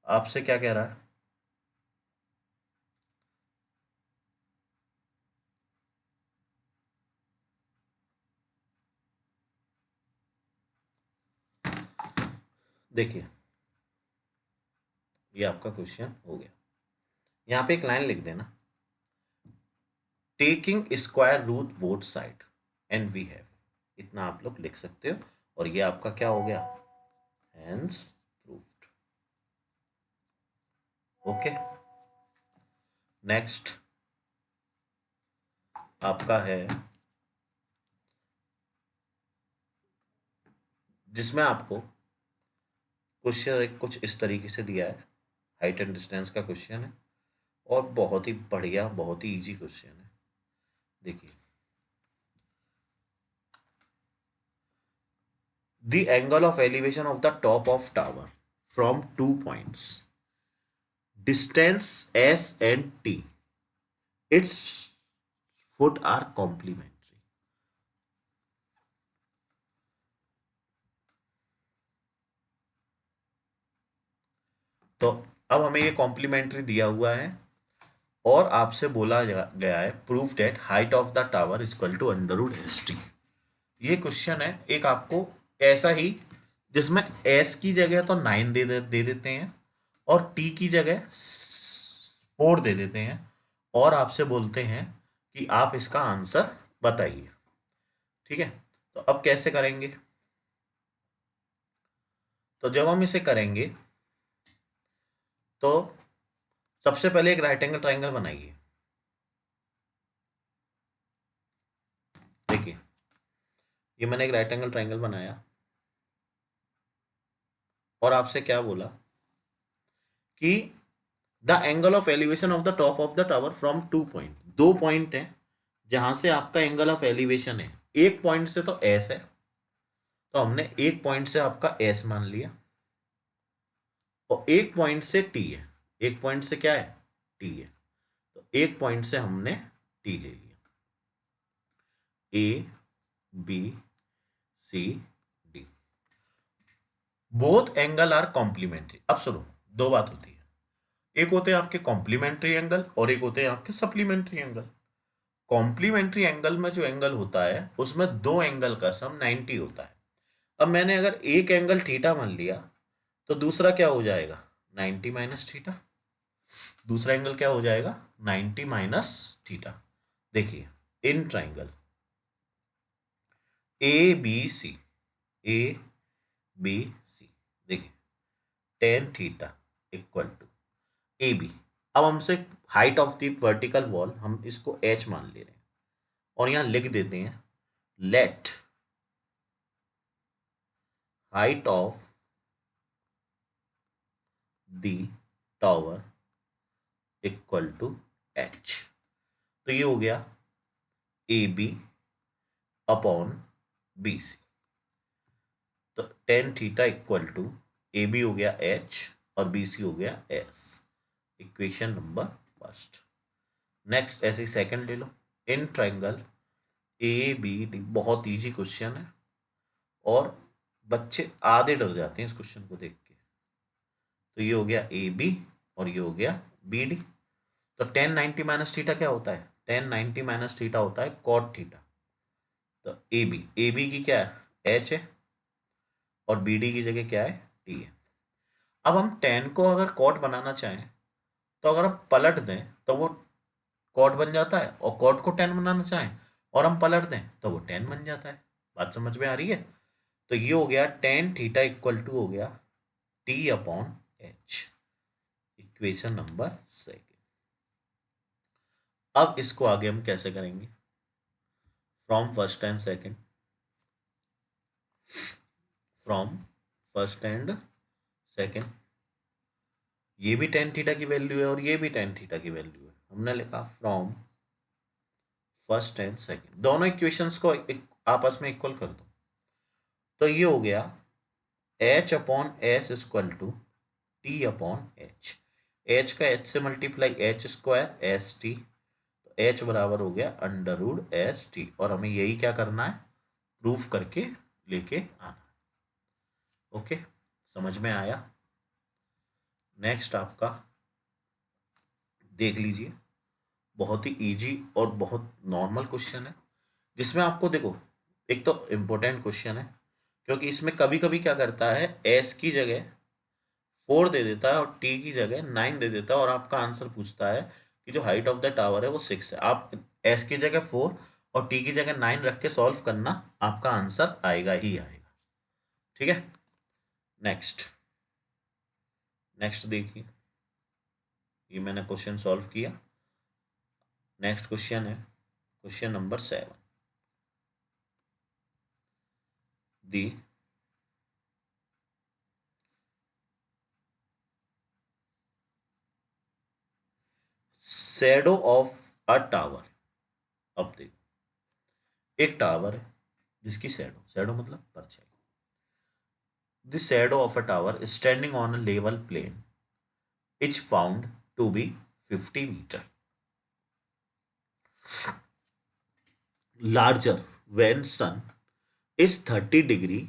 आपसे क्या कह रहा है, देखिए ये आपका क्वेश्चन हो गया। यहाँ पे एक लाइन लिख देना, taking square root both side and we have, इतना आप लोग लिख सकते हो और ये आपका क्या हो गया, हेंस प्रूव्ड। ओके, नेक्स्ट आपका है जिसमें आपको क्वेश्चन कुछ इस तरीके से दिया है, हाइट एंड डिस्टेंस का क्वेश्चन है और बहुत ही बढ़िया, बहुत ही इजी क्वेश्चन है। देखिए the angle of elevation of the top of tower from 2 points, distance s and t, its foot are complementary. तो अब हमें ये कॉम्प्लीमेंट्री दिया हुआ है और आपसे बोला गया है proof that height of the tower equal to under root S T. ये क्वेश्चन है एक आपको ऐसा ही जिसमें एस की जगह तो 9 दे देते हैं और टी की जगह 4 दे देते हैं और आपसे बोलते हैं कि आप इसका आंसर बताइए। ठीक है, तो अब कैसे करेंगे? तो जब हम इसे करेंगे तो सबसे पहले एक राइट एंगल ट्राइंगल बनाइए। देखिए, ये मैंने एक राइट एंगल ट्राइंगल बनाया और आपसे क्या बोला कि the angle of elevation of the top of the tower from 2 point, 2 point है जहां से आपका एंगल ऑफ एलिवेशन है। एक पॉइंट से तो एस है, तो हमने एक पॉइंट से आपका एस मान लिया और एक पॉइंट से टी है। एक पॉइंट से क्या है? टी है। तो एक पॉइंट से हमने टी ले लिया। A B C D, both angle are complementary. अब सुनो, दो बात होती है, एक होते हैं आपके कॉम्प्लीमेंट्री एंगल और एक होते हैं आपके सप्लीमेंट्री एंगल। कॉम्प्लीमेंट्री एंगल में जो एंगल होता है उसमें दो एंगल का सम 90 होता है। अब मैंने अगर एक एंगल थीटा मान लिया तो दूसरा क्या हो जाएगा? 90 माइनस थीटा। दूसरा एंगल क्या हो जाएगा? 90 माइनस थीटा। देखिए, in triangle A B C, A B C, देखिए tan theta equal to A B. अब हमसे height of the vertical wall, हम इसको एच मान ले रहे हैं और यहां लिख देते हैं let height of the tower equal to H. तो ये हो गया A B upon B C. तो tan theta equal to A B हो गया एच और बी सी हो गया S. Equation number first. Next ऐसे सेकंड ले लो। In triangle A B D, बहुत इजी क्वेश्चन है और बच्चे आधे डर जाते हैं इस क्वेश्चन को देख के। तो ये हो गया ए बी और ये हो गया बी डी। तो टेन 90 माइनस थीटा क्या होता है? टेन 90 माइनस थीटा होता है कॉट थीटा। तो ए बी की क्या है? एच है और बी डी की जगह क्या है? टी है। अब हम टेन को अगर कॉट बनाना चाहें तो अगर हम पलट दें तो वो कॉट बन जाता है, और कॉट को टेन बनाना चाहें और हम पलट दें तो वो टेन बन जाता है। बात समझ में आ रही है? तो ये हो गया टेन थीटा इक्वल टू हो गया T upon H. Equation number second. अब इसको आगे हम कैसे करेंगे? From first and second, from first and second, ये भी टेन थीटा की वैल्यू है और ये भी टेन थीटा की वैल्यू है। हमने लिखा फ्रॉम फर्स्ट एंड सेकेंड, दोनों इक्वेशंस को आपस में इक्वल कर दो। तो ये हो गया H upon S equal to T upon H. H का एच से multiply H square S T, तो एच बराबर हो गया अंडर रूट एस टी। और हमें यही क्या करना है? प्रूफ करके लेके आना। ओके, समझ में आया? नेक्स्ट आपका देख लीजिए, बहुत ही इजी और बहुत नॉर्मल क्वेश्चन है जिसमें आपको देखो, एक तो इम्पोर्टेंट क्वेश्चन है क्योंकि इसमें कभी कभी क्या करता है, एस की जगह 4 दे देता है और टी की जगह 9 दे देता है और आपका आंसर पूछता है कि जो हाइट ऑफ द टावर है वो 6 है। आप एस की जगह 4 और टी की जगह 9 रख के सॉल्व करना, आपका आंसर आएगा ही आएगा। ठीक है, नेक्स्ट नेक्स्ट देखिए, ये मैंने क्वेश्चन सॉल्व किया। नेक्स्ट क्वेश्चन है question number 7। The shadow of a tower. अब देखो, एक टावर है जिसकी शैडो, शैडो मतलब परछाई, the shadow of a tower standing on a level plane is found to be 50 metre larger when sun is 30 degree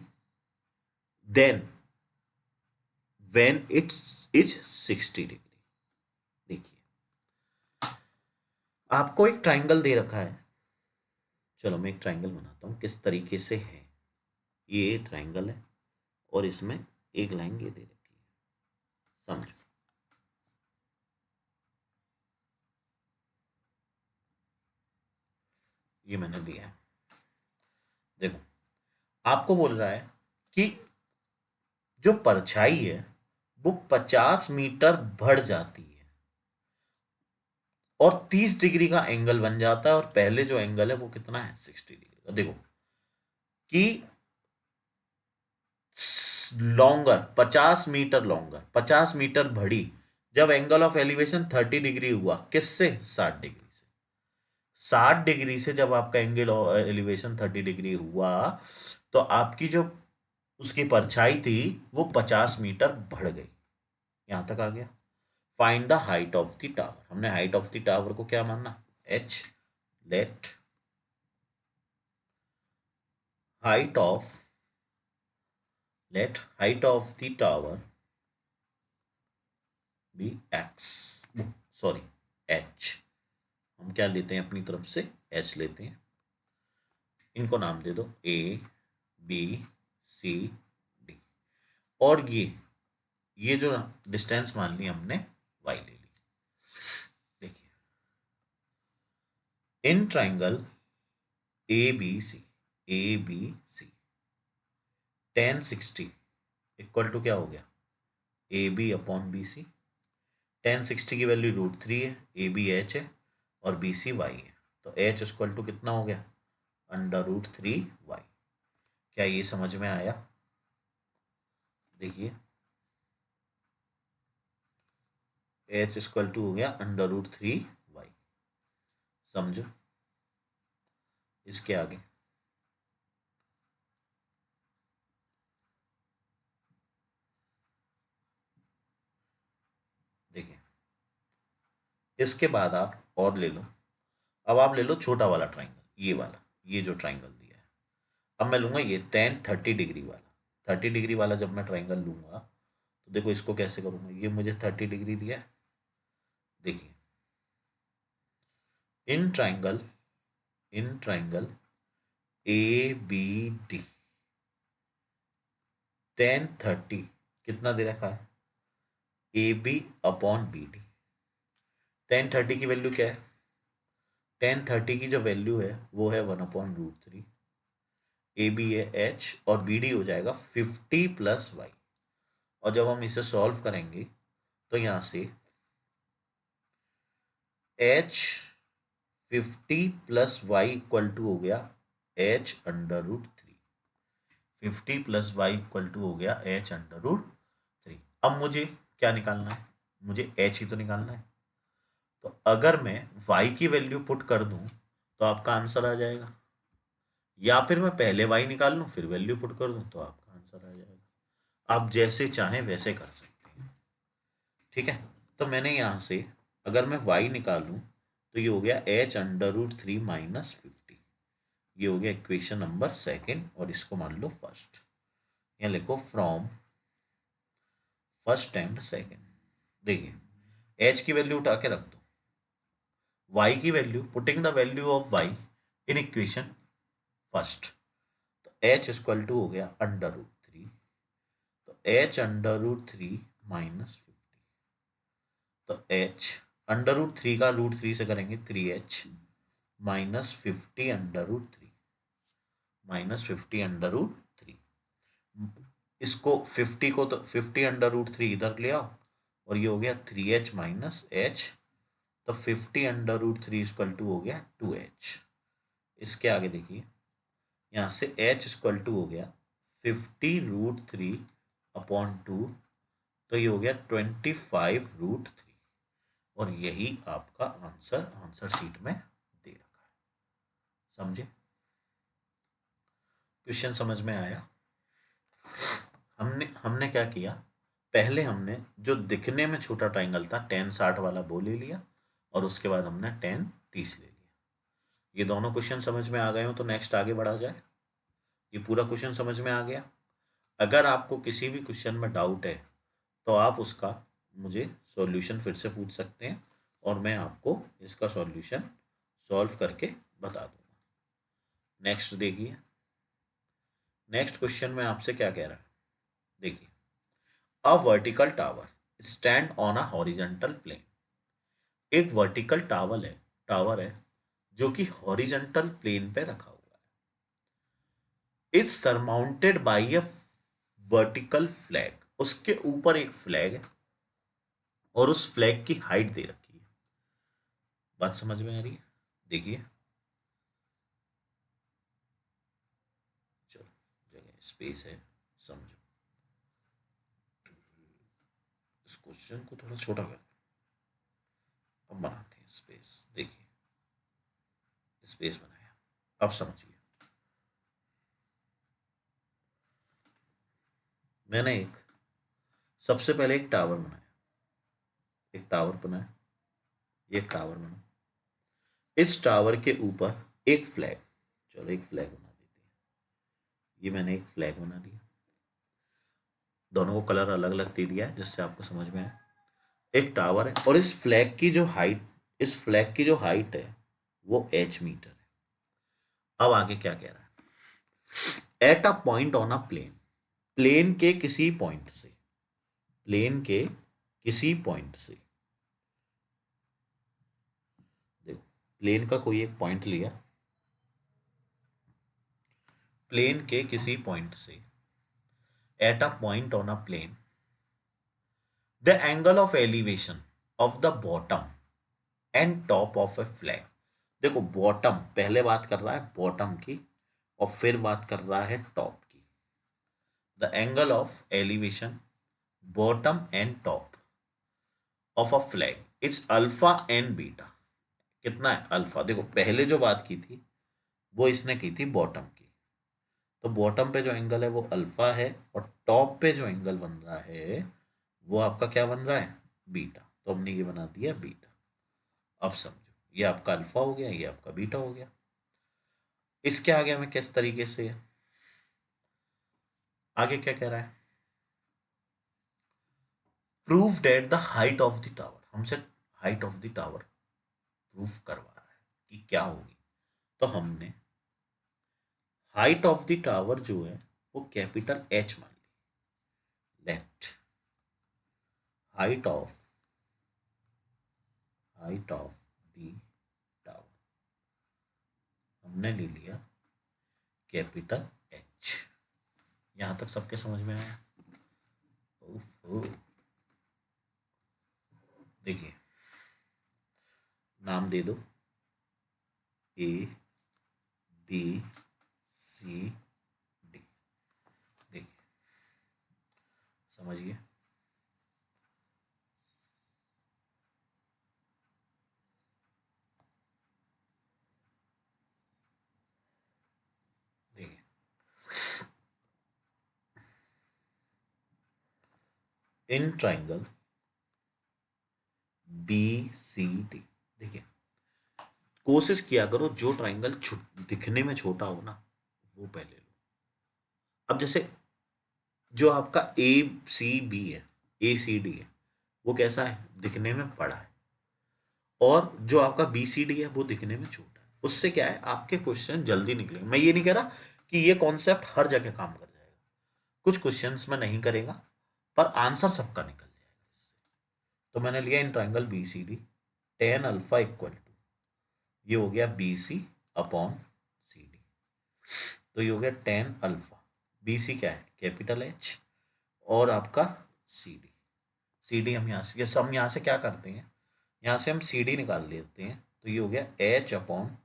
than when it is 60 degree. देखिए आपको एक ट्राइंगल दे रखा है, चलो मैं एक ट्राइंगल बनाता हूं किस तरीके से है। ये ट्राइंगल है और इसमें एक लाइन ये दे रखी है, समझो। ये मैंने दिया है, देखो आपको बोल रहा है कि जो परछाई है वो 50 मीटर बढ़ जाती है और 30 डिग्री का एंगल बन जाता है, और पहले जो एंगल है वो कितना है 60 डिग्री का। देखो कि लॉन्गर 50 मीटर, लॉन्गर 50 मीटर बढ़ी जब एंगल ऑफ एलिवेशन 30 डिग्री हुआ, किससे 60 डिग्री से। 60 डिग्री से जब आपका एंगल ऑफ एलिवेशन 30 डिग्री हुआ तो आपकी जो उसकी परछाई थी वो 50 मीटर बढ़ गई। यहां तक आ गया। Find the height of the tower, हमने हाइट ऑफ द टावर को क्या मानना, h। Let height of height of the tower be x, sorry h। हम क्या लेते हैं अपनी तरफ से, h लेते हैं। इनको नाम दे दो a b c d, और ये जो डिस्टेंस मान ली हमने y ले ली। देखिए in triangle A B C tan 60 equal to क्या हो गया, A B upon B C. tan 60 की वैल्यू √3 है, ए बी एच है और बी सी वाई है, तो एच इक्वल टू कितना हो गया, √3y। क्या ये समझ में आया। देखिए एच इक्वल टू हो गया √3y, समझो। इसके आगे देखिए, इसके बाद आप और ले लो। अब आप ले लो छोटा वाला ट्राइंगल, ये वाला, ये जो ट्राइंगल दिया है। अब मैं लूंगा ये tan 30 डिग्री वाला। 30 डिग्री वाला जब मैं ट्राइंगल लूंगा तो देखो इसको कैसे करूंगा, ये मुझे 30 डिग्री दिया है। देखिए in triangle A B D tan 30 कितना दे रखा है, A B upon B D. tan 30 की वैल्यू क्या है, tan 30 की जो वैल्यू है वो है 1/√3। ए बी है एच और बी डी हो जाएगा 50 + y। और जब हम इसे सॉल्व करेंगे तो यहाँ से h 50 + y इक्वल टू हो गया h√3। 50 + y इक्वल टू हो गया h√3। अब मुझे क्या निकालना है, मुझे h ही तो निकालना है। तो अगर मैं y की वैल्यू पुट कर दूं तो आपका आंसर आ जाएगा, या फिर मैं पहले y निकाल लूं फिर वैल्यू पुट कर दूं तो आपका आंसर आ जाएगा। आप जैसे चाहें वैसे कर सकते हैं, ठीक है। तो मैंने यहाँ से अगर मैं y निकालूं तो ये हो गया h√3 - 50। ये हो गया इक्वेशन नंबर सेकंड, और इसको मान लो फर्स्ट। यहाँ लिखो फ्रॉम फर्स्ट एंड सेकंड। देखिए h की वैल्यू उठा के रख दो, y की value, putting the value of y in equation first, तो h इक्वल टू हो गया √3। तो h√3 - 50, तो h √3 का √3 से करेंगे 3h -50 √3 -50 √3। इसको 50 को तो 50 √3 इधर ले आओ और ये हो गया 3h - h, तो 50 √3 इक्वल टू हो गया 2h। इसके आगे देखिए यहाँ से h इक्वल टू हो गया 50√3/2, तो ये हो गया 25√3। और यही आपका आंसर शीट में दे रखा है, समझे। क्वेश्चन समझ में आया। हमने हमने क्या किया, पहले हमने जो दिखने में छोटा ट्राइंगल था tan 60 वाला वो ले लिया, और उसके बाद हमने tan 30 ले लिया। ये दोनों क्वेश्चन समझ में आ गए हो तो नेक्स्ट आगे बढ़ा जाए। ये पूरा क्वेश्चन समझ में आ गया। अगर आपको किसी भी क्वेश्चन में डाउट है तो आप उसका मुझे सॉल्यूशन फिर से पूछ सकते हैं, और मैं आपको इसका सॉल्यूशन सॉल्व करके बता दूंगा। नेक्स्ट देखिए, नेक्स्ट क्वेश्चन में आपसे क्या कह रहा है, देखिए, a vertical tower stand on a horizontal plane. एक वर्टिकल टावर है जो कि हॉरिजॉन्टल प्लेन पे रखा हुआ है। Is surmounted by a vertical flag, उसके ऊपर एक फ्लैग है और उस फ्लैग की हाइट दे रखी है। बात समझ में आ रही है? देखिए, चलो, जगह स्पेस है, समझो। इस क्वेश्चन को थोड़ा छोटा कर, अब बनाते हैं स्पेस। देखिए, स्पेस बनाया, अब समझिए। मैंने सबसे पहले एक टावर बनाया, एक टावर बनाया, एक टावर बना, इस टावर के ऊपर एक फ्लैग, चलो एक फ्लैग बना देते हैं। ये मैंने एक फ्लैग बना दिया, दोनों को कलर अलग अलग दे दिया है जिससे आपको समझ में आए। एक टावर है और इस फ्लैग की जो हाइट है वो h मीटर है। अब आगे क्या कह रहा है, at a point on a plane, plane के किसी पॉइंट से, प्लेन के किसी पॉइंट से, देखो प्लेन का कोई एक पॉइंट लिया, प्लेन के किसी पॉइंट से, at a point on a plane, the angle of elevation of the bottom and top of a flag. देखो बॉटम, पहले बात कर रहा है बॉटम की और फिर बात कर रहा है टॉप की। The angle of elevation bottom and top of a flag it's alpha and beta. कितना है? अल्फा। देखो पहले जो बात की थी वो इसने की थी बॉटम की, तो बॉटम पे जो एंगल है वो अल्फा है, और टॉप पे जो एंगल बन रहा है वो आपका क्या बन रहा है? बीटा। तो हमने ये बना दिया बीटा। अब समझो, ये आपका अल्फा हो गया, ये आपका बीटा हो गया। इसके आगे हमें किस तरीके से है, आगे क्या कह रहा है, prove that the height of the tower, हमसे height of the tower prove करवा रहा है कि क्या होगी। तो हमने हाइट ऑफ द टावर जो है वो कैपिटल एच मान ली। Let height of the tower हमने ले लिया कैपिटल एच। यहां तक सबके समझ में आया? देखिए, नाम दे दो ए बी सी डी। देखिए, समझिए, देखिए, in triangle B C D, देखिए कोशिश किया करो जो ट्राइंगल दिखने में छोटा हो ना वो पहले लो। अब जैसे जो आपका ए सी बी है, ए सी डी है, वो कैसा है? दिखने में बड़ा है। और जो आपका बी सी डी है वो दिखने में छोटा है। उससे क्या है, आपके क्वेश्चन जल्दी निकलेंगे। मैं ये नहीं कह रहा कि ये कॉन्सेप्ट हर जगह काम कर जाएगा, कुछ क्वेश्चंस में नहीं करेगा, पर आंसर सबका निकल जाएगा इससे। तो मैंने लिया in triangle B C D, tan alpha equal to, ये हो गया B C upon C D. तो ये हो गया टेन अल्फा, बी सी क्या है? कैपिटल एच, और आपका सी डी, सी डी हम यहाँ से, ये सब यहाँ से क्या करते हैं, यहाँ से हम सी डी निकाल लेते हैं। तो ये हो गया H upon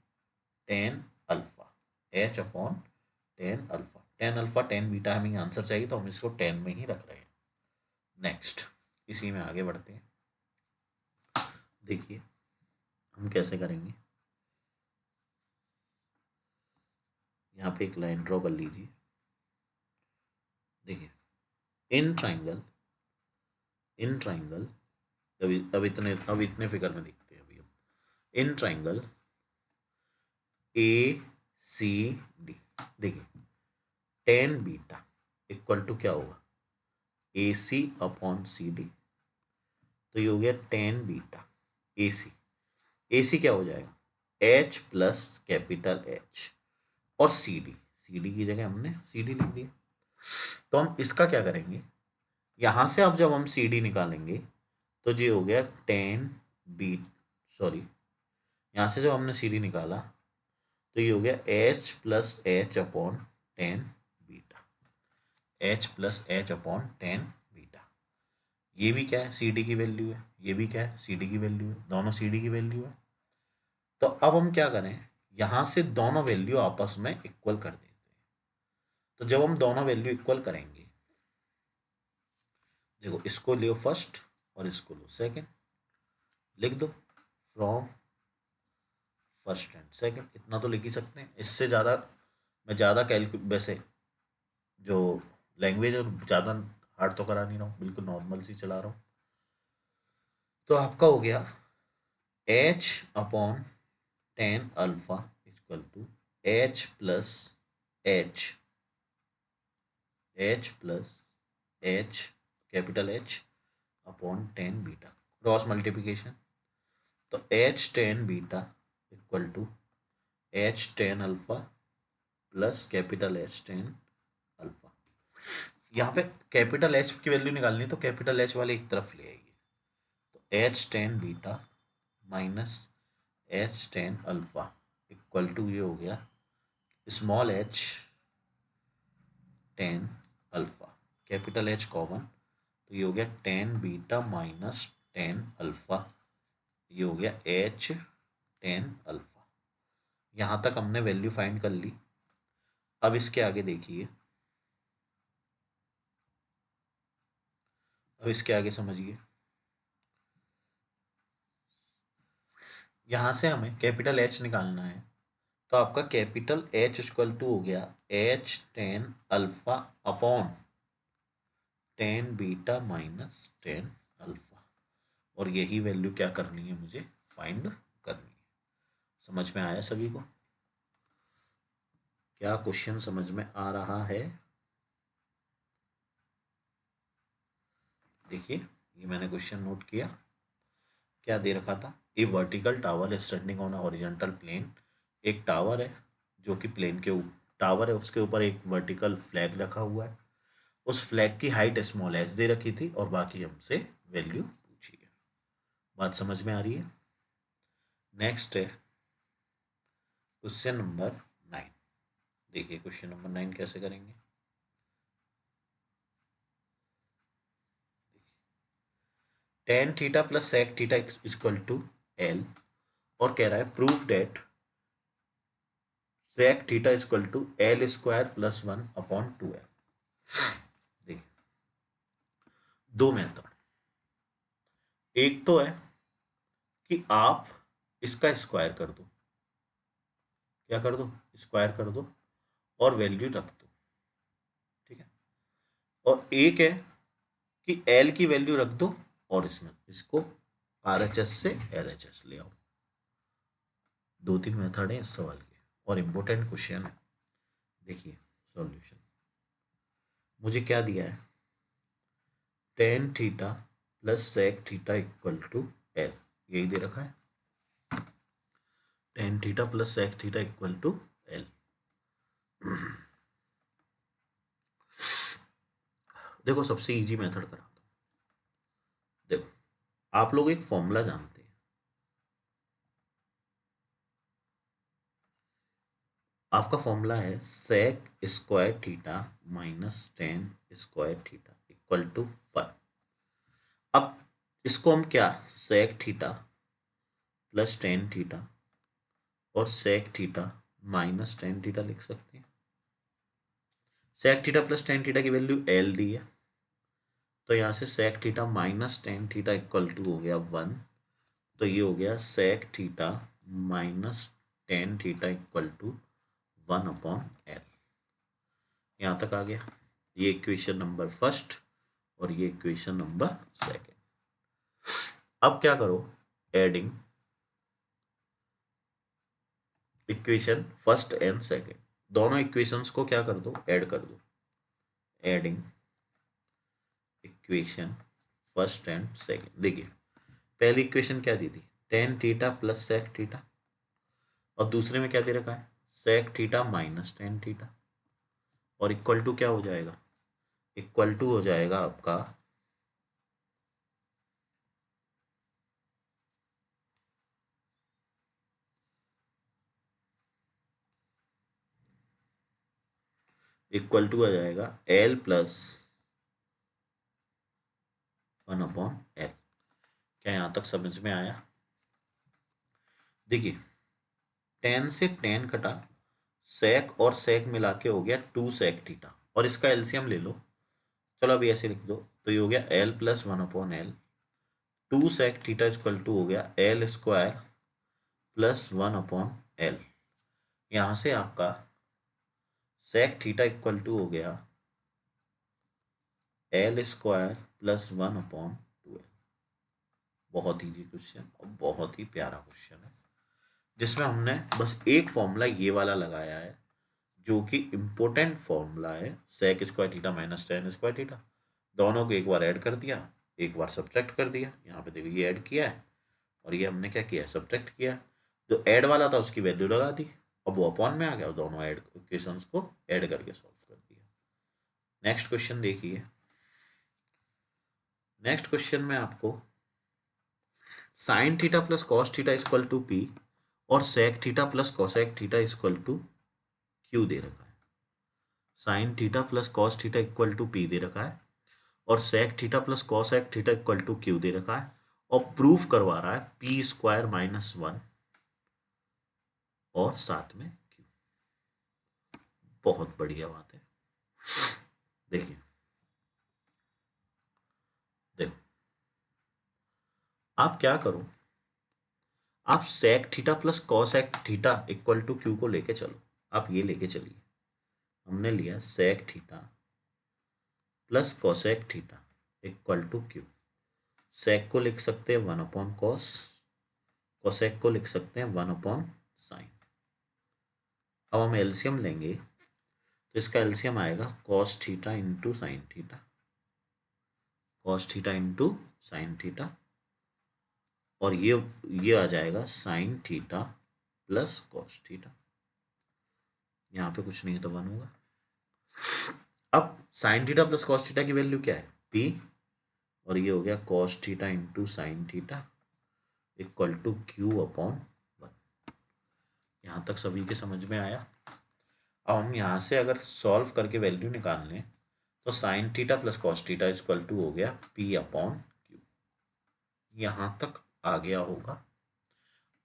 tan alpha, H upon tan alpha, tan alpha tan beta हमें आंसर चाहिए तो हम इसको टेन में ही रख रहे हैं। नेक्स्ट, इसी में आगे बढ़ते हैं। देखिए हम कैसे करेंगे, यहाँ पे एक लाइन ड्रॉ कर लीजिए। देखिए इन ट्राइंगल, इन ट्राइंगल, अब इतने फिगर में देखते हैं अभी हम। In triangle A C D, देखिए टेन बीटा इक्वल टू क्या होगा, ए सी अपॉन सी डी। तो ये हो गया टेन बीटा ए सी, ए सी क्या हो जाएगा, एच प्लस कैपिटल एच, और सी डी, सी डी की जगह हमने सी डी लिख दिया। तो हम इसका क्या करेंगे, यहाँ से अब जब हम सी डी निकालेंगे तो ये हो गया टेन बी, सॉरी, यहाँ से जब हमने सी डी निकाला तो ये हो गया H plus H upon tan beta, H plus H upon tan beta. ये भी क्या है, सी डी की वैल्यू है, ये भी क्या है, सी डी की वैल्यू है, दोनों सी डी की वैल्यू है। तो अब हम क्या करें, यहाँ से दोनों वैल्यू आपस में इक्वल कर देते हैं। तो जब हम दोनों वैल्यू इक्वल करेंगे, देखो इसको लियो फर्स्ट और इसको लो सेकंड, लिख दो फ्रॉम फर्स्ट एंड सेकंड, इतना तो लिख ही सकते हैं। इससे ज़्यादा मैं ज़्यादा वैसे जो लैंग्वेज है ज़्यादा हार्ड तो करा नहीं रहा हूँ, बिल्कुल नॉर्मल सी चला रहा हूँ। तो आपका हो गया H upon tan alpha equal to H plus H, H plus H capital H upon tan beta, cross multiplication. तो H tan beta equal to H tan alpha plus capital H tan alpha. यहाँ पे capital H की value निकालनी है तो capital H वाले एक तरफ ले आइए। तो H tan beta minus H tan alpha equal to ये हो गया small H tan alpha, capital H common, तो ये हो गया tan beta minus tan alpha, ये हो गया एच टेन अल्फा। यहाँ तक हमने वैल्यू फाइंड कर ली। अब इसके आगे देखिए, अब इसके आगे समझिए, यहाँ से हमें कैपिटल एच निकालना है। तो आपका कैपिटल एच इक्वल टू हो गया H tan alpha upon tan beta minus tan alpha, और यही वैल्यू क्या करनी है, मुझे फाइंड करनी है। समझ में आया सभी को, क्या क्वेश्चन समझ में आ रहा है? देखिए ये मैंने क्वेश्चन नोट किया, क्या दे रखा था, a vertical tower standing on horizontal plane. एक टावर है जो कि प्लेन के टावर है, उसके ऊपर एक वर्टिकल फ्लैग रखा हुआ है। उस फ्लैग की हाइट स्मॉल एच दे रखी थी और बाकी हमसे वैल्यू पूछी है। बात समझ में आ रही है? नेक्स्ट है क्वेश्चन नंबर 9। देखिए क्वेश्चन नंबर 9 कैसे करेंगे। Tan theta plus sec theta equal to L, और कह रहा है proof that sec theta equal to L square plus one upon two L. देखिए दो मेथड, एक तो है कि आप इसका स्क्वायर कर दो, क्या कर दो, स्क्वायर कर दो और वैल्यू रख दो, ठीक है। और एक है कि एल की वैल्यू रख दो और इसमें इसको आरएचएस से एलएचएस ले आओ। दो तीन मेथड है इस सवाल के और इम्पोर्टेंट क्वेश्चन है। देखिए सॉल्यूशन, मुझे क्या दिया है, tan theta plus sec theta equal to L, यही दे रखा है, tan theta plus sec theta equal to L. देखो सबसे इजी मेथड कराता हूँ। देखो आप लोग एक फॉर्मूला जानते हैं, आपका फॉर्मूला है sec square theta minus tan square theta equal to 5। अब इसको हम क्या, sec theta plus tan theta और sec theta minus tan theta लिख सकते हैं। Sec theta plus tan theta की वैल्यू एल दी है, तो यहाँ से sec theta minus tan theta equal to हो गया 1। तो ये हो गया sec theta minus tan theta equal to 1 upon L. यहाँ तक आ गया, ये इक्वेशन नंबर फर्स्ट। और ये इक्वेशन नंबर सेकेंड। अब क्या करो, adding equation first and second, दोनों इक्वेशंस को क्या कर दो, ऐड कर दो। Adding equation first and second. देखिए पहली इक्वेशन क्या दी थी, tan theta plus sec theta, और दूसरे में क्या दे रखा है, sec theta minus tan theta, और इक्वल टू क्या हो जाएगा, इक्वल टू हो जाएगा आपका इक्वल टू आ जाएगा L plus one upon L. क्या यहां तक समझ में आया? देखिए टेन से टेन कटा, सेक और सेक मिला के हो गया टू सेक थीटा, और इसका एलसीएम ले लो। चलो अभी ऐसे लिख दो, तो ये हो गया L plus one upon L, two sec theta equal to हो गया L square plus one upon L. यहां से आपका सेक थीटा इक्वल टू हो गया L square plus one upon two L. बहुत ईजी क्वेश्चन और बहुत ही प्यारा क्वेश्चन है, जिसमें हमने बस एक फॉर्मूला ये वाला लगाया है, जो कि इम्पोर्टेंट फॉर्मूला है, sec square theta minus tan square theta. दोनों को एक बार ऐड कर दिया, एक बार सब्ट्रैक्ट कर दिया। यहाँ पे देखो ये ऐड किया है और ये हमने क्या किया है, सब्ट्रैक्ट किया है। जो ऐड वाला था उसकी वैल्यू लगा दी, अब वो अपॉन में आ गया और दोनों ऐड इक्वेशंस को ऐड करके सॉल्व कर दिया। नेक्स्ट क्वेश्चन देखिए। नेक्स्ट क्वेश्चन में आपको sine theta plus cos theta equal to P और sec theta plus cosec theta equal to Q दे रखा है। Sine theta plus cos theta equal to P दे रखा है और sec theta plus cosec theta equal to Q दे रखा है, और प्रूफ करवा रहा है पी स्क्वायर माइनस वन और साथ में क्यू। बहुत बढ़िया बात है। देखिए देखो आप क्या करो, आप sec theta plus cosec theta equal to Q को लेके चलो। आप ये लेके चलिए, हमने लिया sec theta plus cosec theta equal to Q. Sec को लिख सकते हैं वन अपॉन कॉस, कोसेक को लिख सकते हैं वन अपॉन साइन। अब हम एलसीएम लेंगे, तो इसका एलसीएम आएगा cos theta into sine theta, cos theta into sine theta, और ये आ जाएगा sine theta plus cos theta. यहाँ पे कुछ नहीं है तो वन होगा। अब sine theta plus cos theta की वैल्यू क्या है, पी, और ये हो गया cos theta into sine theta equal to Q upon one. यहाँ तक सभी के समझ में आया? अब हम यहाँ से अगर सॉल्व करके वैल्यू निकाल लें, तो sine theta plus cos theta equal to हो गया पी अपॉन क्यू। यहाँ तक आ गया होगा।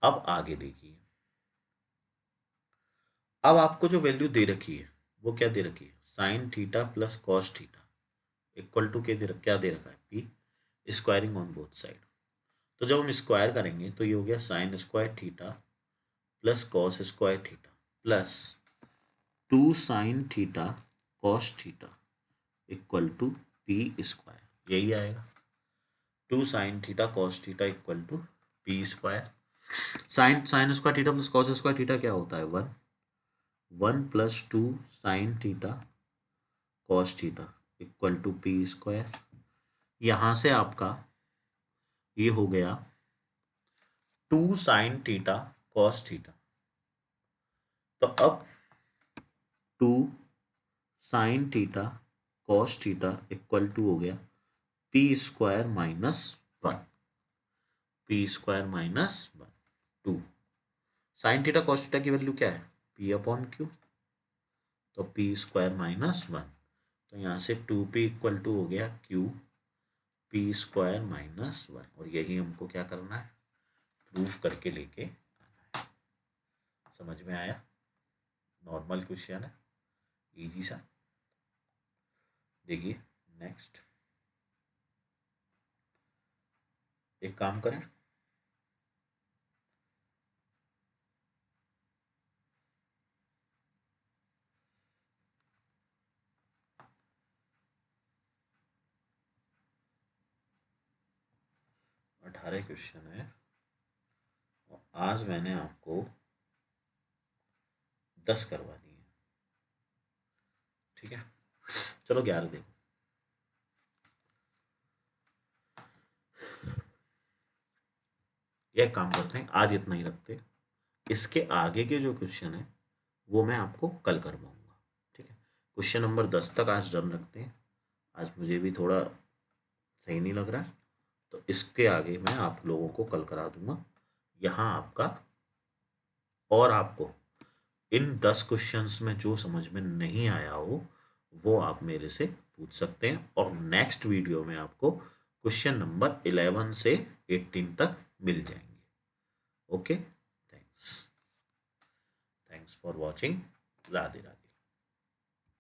अब आगे देखिए, अब आपको जो वैल्यू दे रखी है वो क्या दे रखी है, sine theta plus cos theta equal to क्या दे रखा है, P, squaring on both side. तो जब हम स्क्वायर करेंगे तो ये हो गया sine square theta plus cos square theta plus two sine theta cos theta equal to P square, यही आएगा। Two sine theta cos theta equal to P square. Sine sine square theta plus cos square theta क्या होता है, one, one plus two sine theta cos theta equal to P square. यहां से आपका ये हो गया two sine theta cos theta, तो अब two sine theta cos theta equal to हो गया P square minus one, P square minus one, two sine theta cos theta की वैल्यू क्या है, पी अपॉन क्यू, तो पी स्क्वायर माइनस वन, तो यहाँ से टू पी इक्वल टू हो गया Q P square minus one, और यही हमको क्या करना है, प्रूफ करके लेके आना है। समझ में आया? नॉर्मल क्वेश्चन है, इजी सा। देखिए नेक्स्ट, एक काम करें, 18 क्वेश्चन है और आज मैंने आपको 10 करवा दिए। ठीक है, चलो 11 देखो। यह काम करते हैं, आज इतना ही रखते हैं। इसके आगे के जो क्वेश्चन है वो मैं आपको कल करवाऊंगा। ठीक है, क्वेश्चन नंबर 10 तक आज डन रखते हैं। आज मुझे भी थोड़ा सही नहीं लग रहा है, तो इसके आगे मैं आप लोगों को कल करा दूंगा। यहाँ आपका, और आपको इन 10 क्वेश्चंस में जो समझ में नहीं आया हो वो आप मेरे से पूछ सकते हैं, और नेक्स्ट वीडियो में आपको क्वेश्चन नंबर 11 से 18 तक मिल जाएंगे। Okay, thanks for watching. Radhe Radhe.